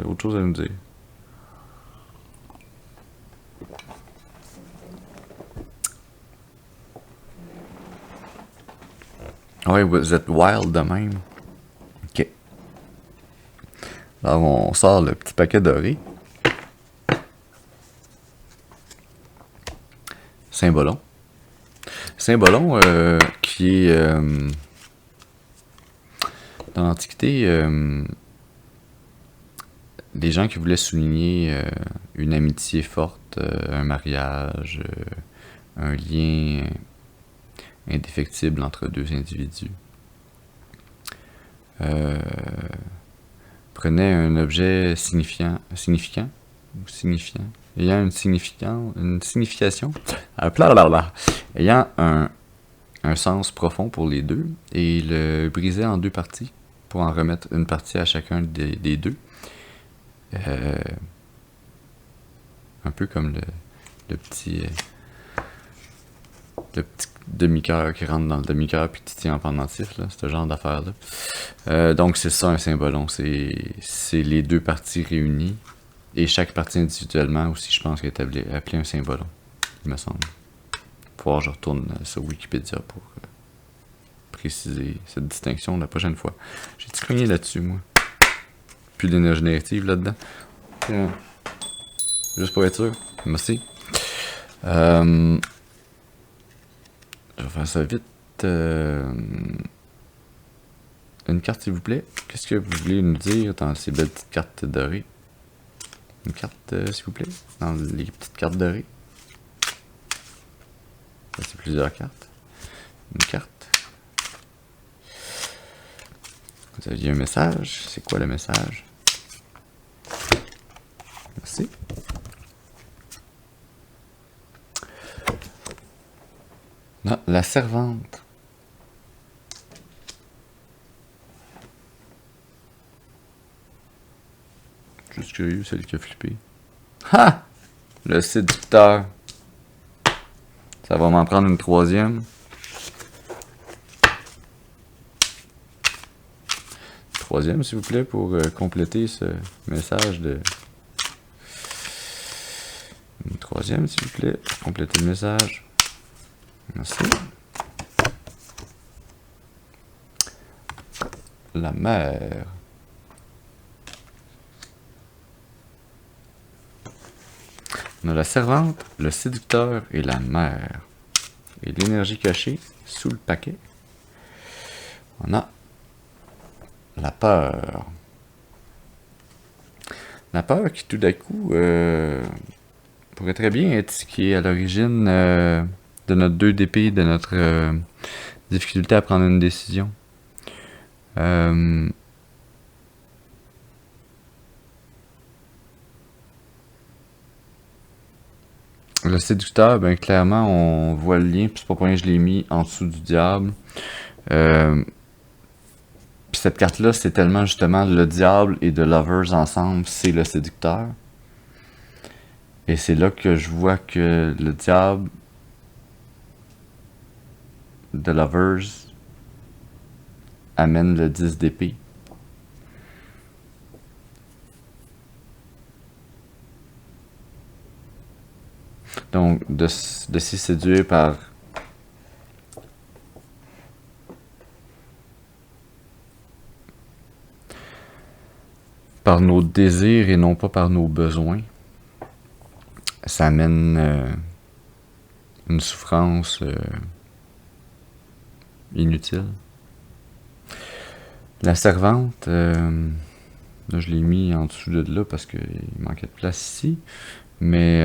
autre chose à nous dire? Ouais, vous êtes wild de même. Ok. Alors on sort le petit paquet doré. Saint-Bolon. Saint-Bolon, qui est dans l'Antiquité, des gens qui voulaient souligner une amitié forte, un mariage, un lien indéfectible entre deux individus. Prenaient un objet signifiant, ayant une signification, ayant un sens profond pour les deux, et le brisaient en deux parties, pour en remettre une partie à chacun des deux. peu comme le petit demi-cœur qui rentre dans le demi-cœur puis qui tient en pendentif, là, ce genre d'affaire-là. Donc c'est ça un cymbolon, c'est les deux parties réunies, et chaque partie individuellement aussi, je pense, est appelée un cymbolon, il me semble. Faut voir, je retourne sur Wikipédia pour préciser cette distinction la prochaine fois. J'ai-tu cogné là-dessus, moi? Plus d'énergie négative là-dedans. Juste pour être sûr. Merci. Je vais faire ça vite. Une carte, s'il vous plaît. Qu'est-ce que vous voulez nous dire dans ces belles petites cartes dorées? Une carte, s'il vous plaît. Dans les petites cartes dorées. Ça, c'est plusieurs cartes. Une carte. Vous aviez un message. C'est quoi le message? Merci. Non, la servante. Juste curieux, celle qui a flippé. Ha! Le séducteur. Ça va m'en prendre une troisième. Troisième, s'il vous plaît, pour compléter ce message de... Une troisième, s'il vous plaît, pour compléter le message. Merci. La mère. On a la servante, le séducteur et la mère. Et l'énergie cachée sous le paquet. On a la peur. La peur qui tout d'un coup pourrait très bien être ce qui est à l'origine de notre 2 d'épée, de notre difficulté à prendre une décision. Le séducteur, ben clairement, on voit le lien, puis c'est pas pour rien que je l'ai mis en dessous du diable. Puis cette carte-là, c'est tellement justement le diable et The Lovers ensemble, c'est le séducteur. Et c'est là que je vois que le diable, The Lovers, amène le 10 d'épée. Donc, de s'y séduire par nos désirs et non pas par nos besoins, ça amène une souffrance inutile. La servante, là je l'ai mis en dessous de là parce qu'il manquait de place ici, mais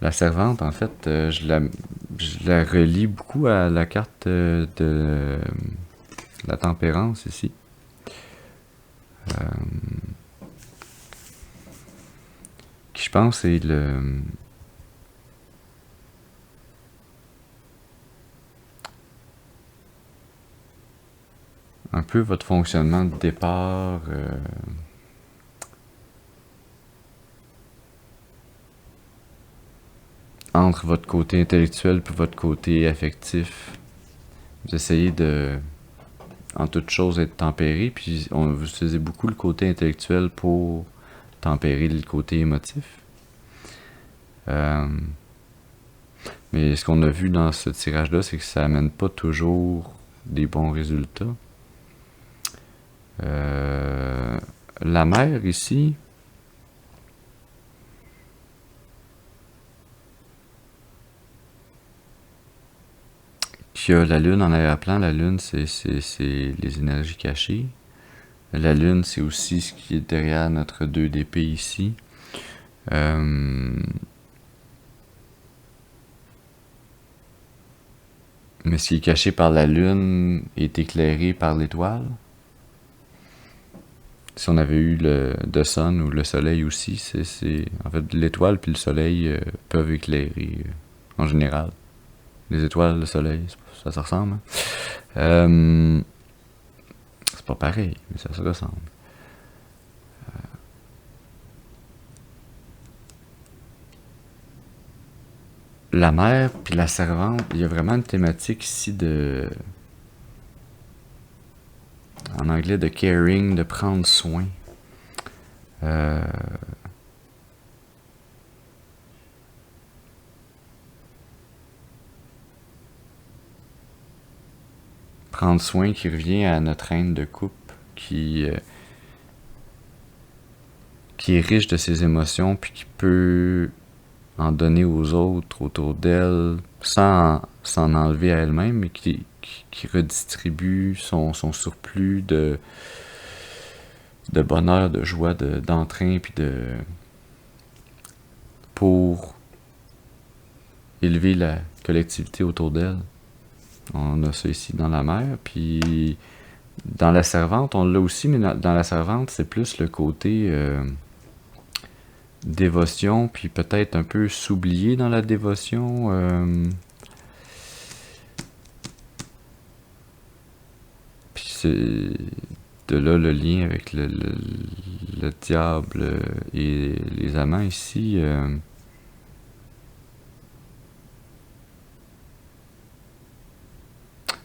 la servante, en fait, je la relie beaucoup à la carte de la tempérance ici. Qui je pense est un peu votre fonctionnement de départ. Entre votre côté intellectuel et votre côté affectif. Vous essayez de, en toute chose, être tempéré, puis vous utilisez beaucoup le côté intellectuel pour tempérer le côté émotif. Mais ce qu'on a vu dans ce tirage-là, c'est que ça amène pas toujours des bons résultats. La mère, ici... Qui a la lune en arrière-plan. La lune, c'est les énergies cachées. La lune, c'est aussi ce qui est derrière notre 2 d'épée ici. Mais ce qui est caché par la lune est éclairé par l'étoile. Si on avait eu le The Sun ou le soleil aussi, c'est en fait l'étoile puis le soleil peuvent éclairer en général. Les étoiles, le soleil, ça se ressemble. C'est pas pareil, mais ça se ressemble. la mère puis la servante, il y a vraiment une thématique ici en anglais, de caring, de prendre soin. Euh, Prendre soin qui revient à notre haine de couple, qui est riche de ses émotions, puis qui peut en donner aux autres autour d'elle, sans s'en enlever à elle-même, mais qui redistribue son surplus de bonheur, de joie, d'entrain, puis pour élever la collectivité autour d'elle. On a ça ici dans la mère, puis dans la servante, on l'a aussi, mais dans la servante, c'est plus le côté dévotion, puis peut-être un peu s'oublier dans la dévotion. Puis c'est de là le lien avec le diable et les amants ici.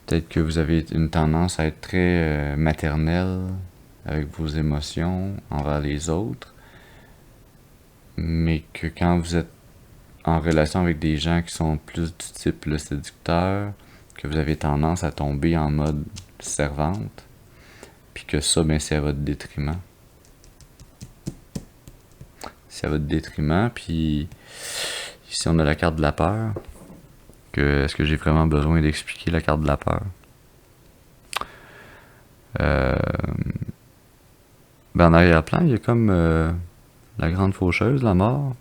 Peut-être que vous avez une tendance à être très maternelle avec vos émotions envers les autres, mais que quand vous êtes en relation avec des gens qui sont plus du type le séducteur, que vous avez tendance à tomber en mode servante, puis que ça, ben, c'est à votre détriment. C'est à votre détriment, puis ici on a la carte de la peur. Est-ce que j'ai vraiment besoin d'expliquer la carte de la peur? Ben en arrière-plan, il y a comme la grande faucheuse, la mort.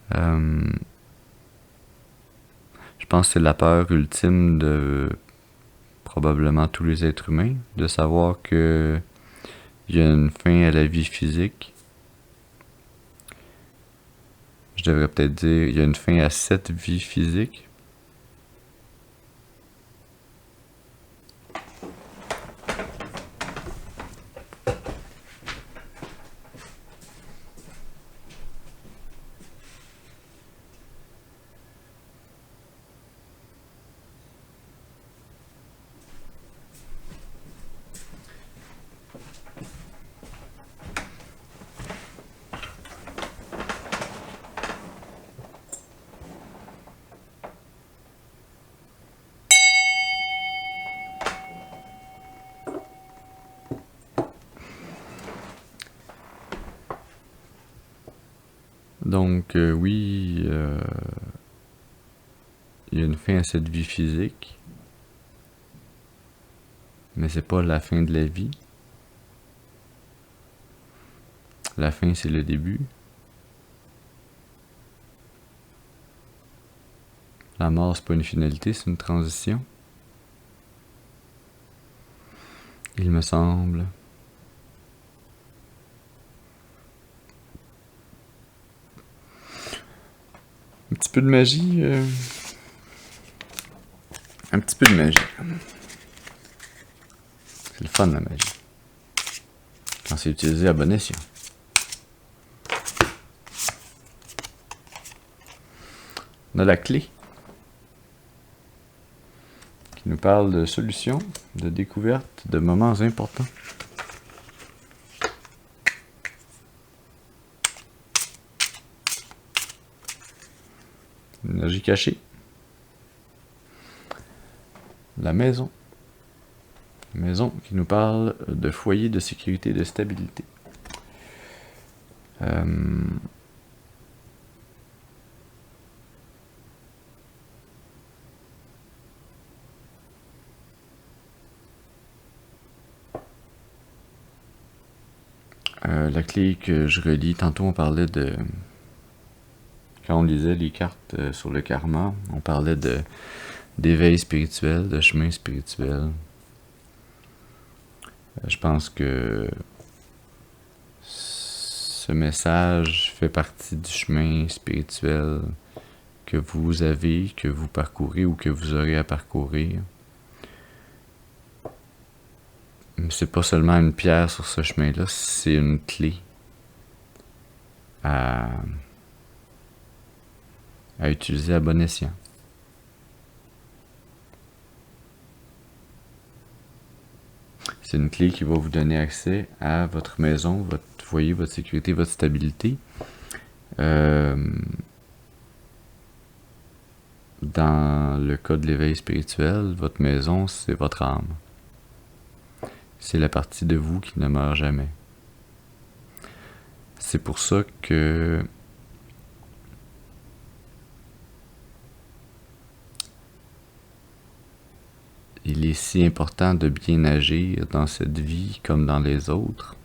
Je pense que c'est la peur ultime de probablement tous les êtres humains, de savoir que il y a une fin à la vie physique. Je devrais peut-être dire il y a une fin à cette vie physique. Donc oui, il y a une fin à cette vie physique, mais c'est pas la fin de la vie. La fin, c'est le début. La mort, c'est pas une finalité, c'est une transition. Il me semble. Un petit peu de magie. Un petit peu de magie. C'est le fun, la magie. Quand c'est utilisé à bon escient. On a la clé qui nous parle de solutions, de découvertes, de moments importants. Énergie cachée. La maison. Maison qui nous parle de foyer de sécurité et de stabilité. La clé que je relis, tantôt on parlait de... Quand on lisait les cartes sur le karma, on parlait d'éveil spirituel, de chemin spirituel. Je pense que ce message fait partie du chemin spirituel que vous avez, que vous parcourez ou que vous aurez à parcourir. C'est pas seulement une pierre sur ce chemin-là, c'est une clé à à utiliser à bon escient. C'est une clé qui va vous donner accès à votre maison, votre foyer, votre sécurité, votre stabilité. Dans le cas de l'éveil spirituel, votre maison, c'est votre âme. C'est la partie de vous qui ne meurt jamais. C'est pour ça que il est si important de bien agir dans cette vie comme dans les autres.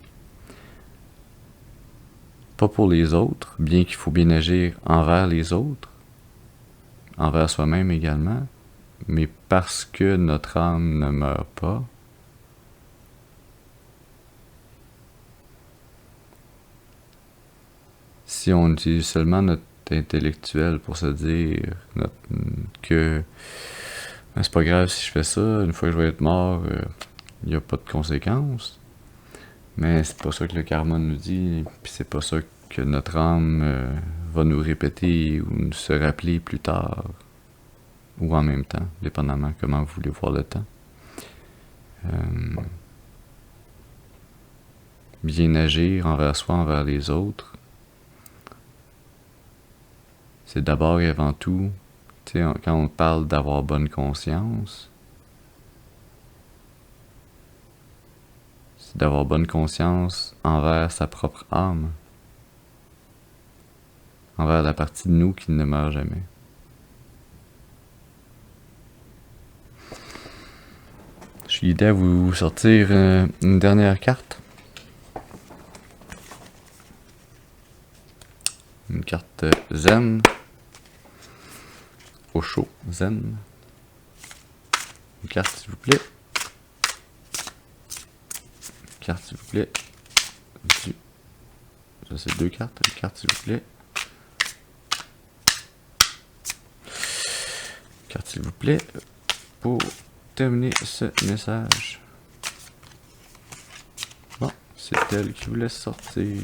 Pas pour les autres, bien qu'il faut bien agir envers les autres, envers soi-même également, mais parce que notre âme ne meurt pas, si on utilise seulement notre intellectuel pour se dire que c'est pas grave si je fais ça, une fois que je vais être mort, il n'y a pas de conséquences. Mais c'est pas ça que le karma nous dit, puis c'est pas ça que notre âme va nous répéter ou nous se rappeler plus tard, ou en même temps, dépendamment comment vous voulez voir le temps. Bien agir envers soi, envers les autres, c'est d'abord et avant tout, quand on parle d'avoir bonne conscience, c'est d'avoir bonne conscience envers sa propre âme, envers la partie de nous qui ne meurt jamais. Je suis guidé à vous sortir une dernière carte. Une carte zen. Osho zen. Une carte s'il vous plaît. Une carte s'il vous plaît. Ça c'est 2 cartes. Une carte s'il vous plaît. Une carte s'il vous plaît. Pour terminer ce message. Bon, c'est elle qui vous laisse sortir.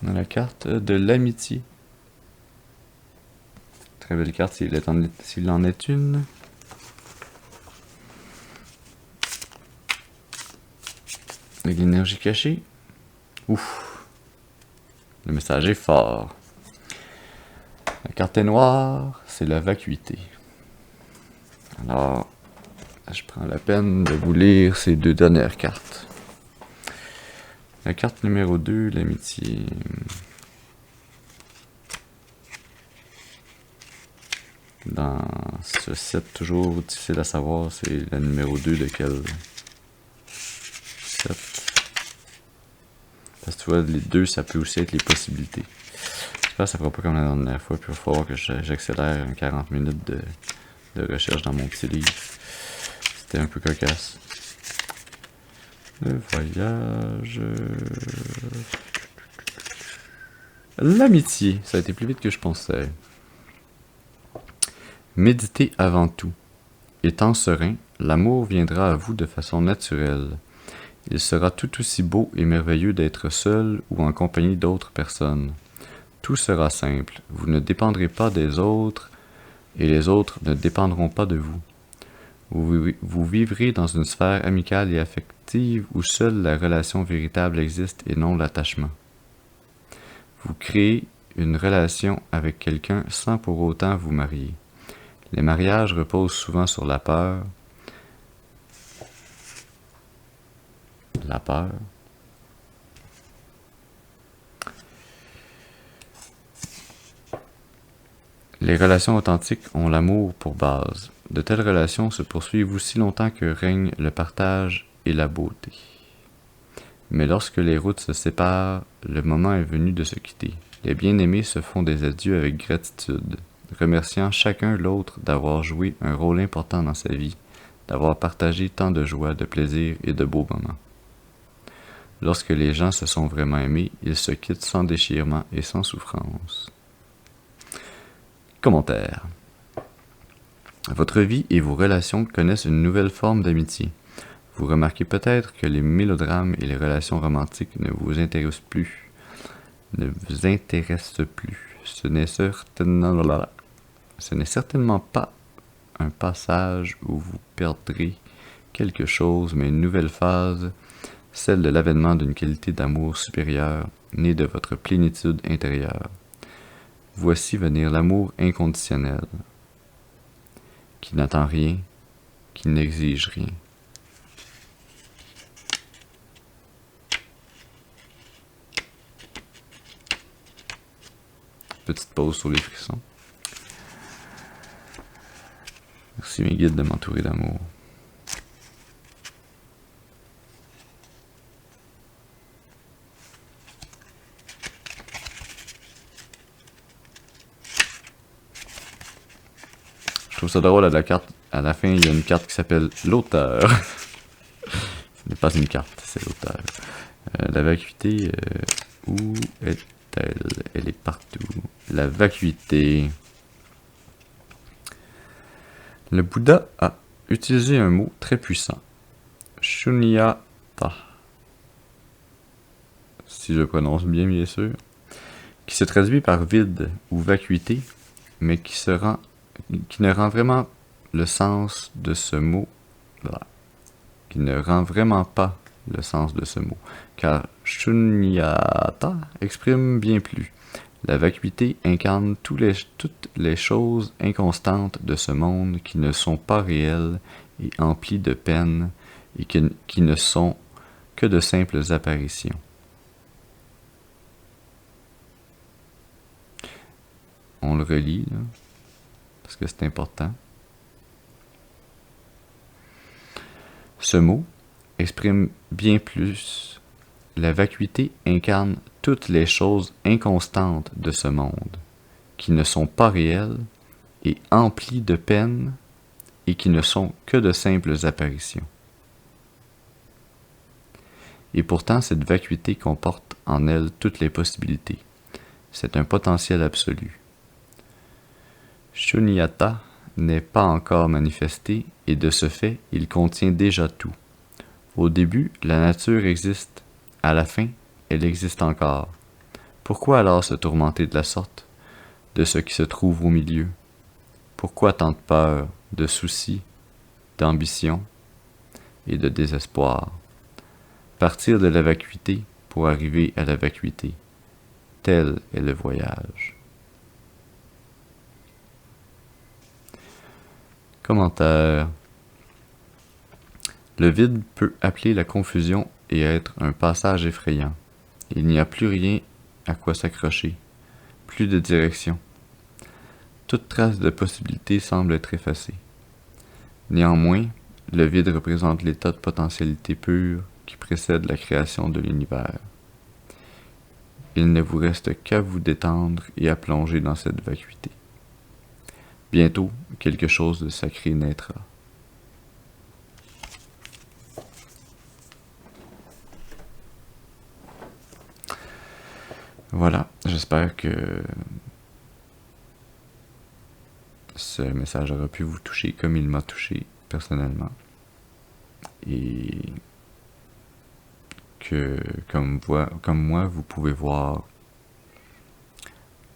On a la carte de l'amitié. Très belle carte s'il en est une. Avec l'énergie cachée. Ouf. Le message est fort. La carte est noire, c'est la vacuité. Alors, je prends la peine de vous lire ces 2 dernières cartes. La carte numéro 2, l'amitié. Dans ce set, toujours difficile à savoir, c'est la numéro 2 de quel set. Parce que tu vois, les 2, ça peut aussi être les possibilités. J'espère que ça fera pas comme la dernière fois, puis il va falloir que j'accélère 40 minutes de recherche dans mon petit livre. C'était un peu cocasse. Le voyage... L'amitié, ça a été plus vite que je pensais. Méditez avant tout. Étant serein, l'amour viendra à vous de façon naturelle. Il sera tout aussi beau et merveilleux d'être seul ou en compagnie d'autres personnes. Tout sera simple, vous ne dépendrez pas des autres et les autres ne dépendront pas de vous. Vous vivrez dans une sphère amicale et affective où seule la relation véritable existe et non l'attachement. Vous créez une relation avec quelqu'un sans pour autant vous marier. Les mariages reposent souvent sur la peur. La peur. Les relations authentiques ont l'amour pour base. De telles relations se poursuivent aussi longtemps que règne le partage et la beauté. Mais lorsque les routes se séparent, le moment est venu de se quitter. Les bien-aimés se font des adieux avec gratitude, remerciant chacun l'autre d'avoir joué un rôle important dans sa vie, d'avoir partagé tant de joie, de plaisir et de beaux moments. Lorsque les gens se sont vraiment aimés, ils se quittent sans déchirement et sans souffrance. Commentaire. Votre vie et vos relations connaissent une nouvelle forme d'amitié. Vous remarquez peut-être que les mélodrames et les relations romantiques ne vous intéressent plus. ne vous intéresse plus. Ce n'est certainement pas un passage où vous perdrez quelque chose, mais une nouvelle phase, celle de l'avènement d'une qualité d'amour supérieure, née de votre plénitude intérieure. Voici venir l'amour inconditionnel, qui n'attend rien, qui n'exige rien. Petite pause sur les frissons. Merci mes guides de m'entourer d'amour. Je trouve ça drôle à la carte. À la fin, il y a une carte qui s'appelle l'auteur. Ce n'est pas une carte, c'est l'auteur. La vacuité, où est-elle? Elle est partout. La vacuité. Le Bouddha a utilisé un mot très puissant. Shunyata. Si je prononce bien sûr. Qui se traduit par vide ou vacuité, mais qui ne rend vraiment le sens de ce mot, qui ne rend vraiment pas le sens de ce mot, car Shunyata exprime bien plus. La vacuité incarne toutes les choses inconstantes de ce monde qui ne sont pas réelles et emplies de peine et qui ne sont que de simples apparitions. On le relit, là, parce que c'est important. Ce mot exprime bien plus. La vacuité incarne toutes les choses inconstantes de ce monde, qui ne sont pas réelles et emplies de peine et qui ne sont que de simples apparitions. Et pourtant, cette vacuité comporte en elle toutes les possibilités. C'est un potentiel absolu. Shunyata n'est pas encore manifesté et de ce fait, il contient déjà tout. Au début, la nature existe. À la fin, elle existe encore. Pourquoi alors se tourmenter de la sorte de ce qui se trouve au milieu? Pourquoi tant de peur, de soucis, d'ambition et de désespoir? Partir de la vacuité pour arriver à la vacuité. Tel est le voyage. Commentaire. Le vide peut appeler la confusion et être un passage effrayant. Il n'y a plus rien à quoi s'accrocher, plus de direction. Toute trace de possibilité semble être effacée. Néanmoins, le vide représente l'état de potentialité pure qui précède la création de l'univers. Il ne vous reste qu'à vous détendre et à plonger dans cette vacuité. Bientôt, quelque chose de sacré naîtra. Voilà, j'espère que ce message aura pu vous toucher comme il m'a touché personnellement. Et que, comme moi, vous pouvez voir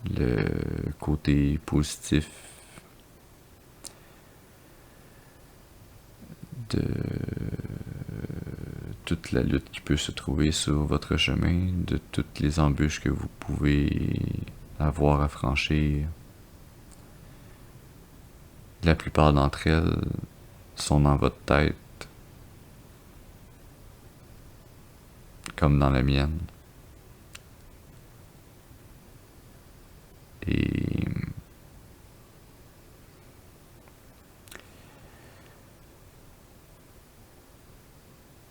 le côté positif de toute la lutte qui peut se trouver sur votre chemin, de toutes les embûches que vous pouvez avoir à franchir. La plupart d'entre elles sont dans votre tête, comme dans la mienne. Et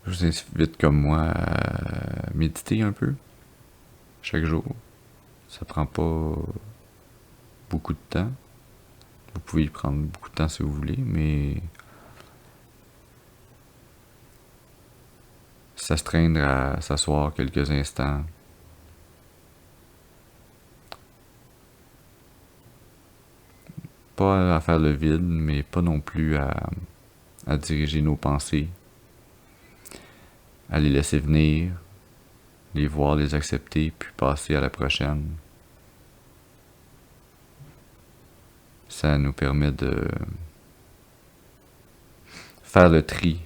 je vous invite comme moi à méditer un peu chaque jour. Ça prend pas beaucoup de temps. Vous pouvez y prendre beaucoup de temps si vous voulez, mais s'astreindre à s'asseoir quelques instants. Pas à faire le vide, mais pas non plus à diriger nos pensées, à les laisser venir, les voir, les accepter, puis passer à la prochaine. Ça nous permet de faire le tri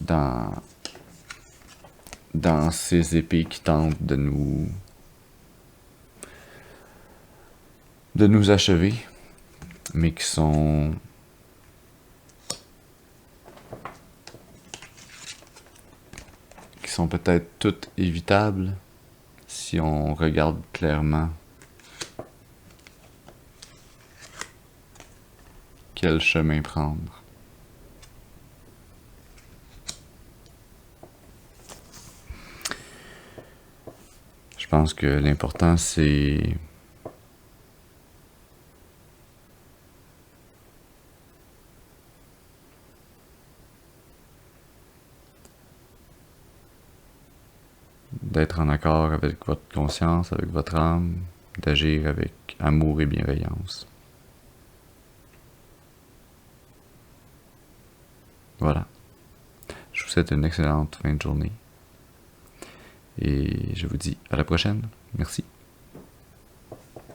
dans ces épées qui tentent de nous achever, mais qui sont peut-être toutes évitables si on regarde clairement quel chemin prendre. Je pense que l'important, c'est d'être en accord avec votre conscience, avec votre âme, d'agir avec amour et bienveillance. Voilà. Je vous souhaite une excellente fin de journée. Et je vous dis à la prochaine. Merci.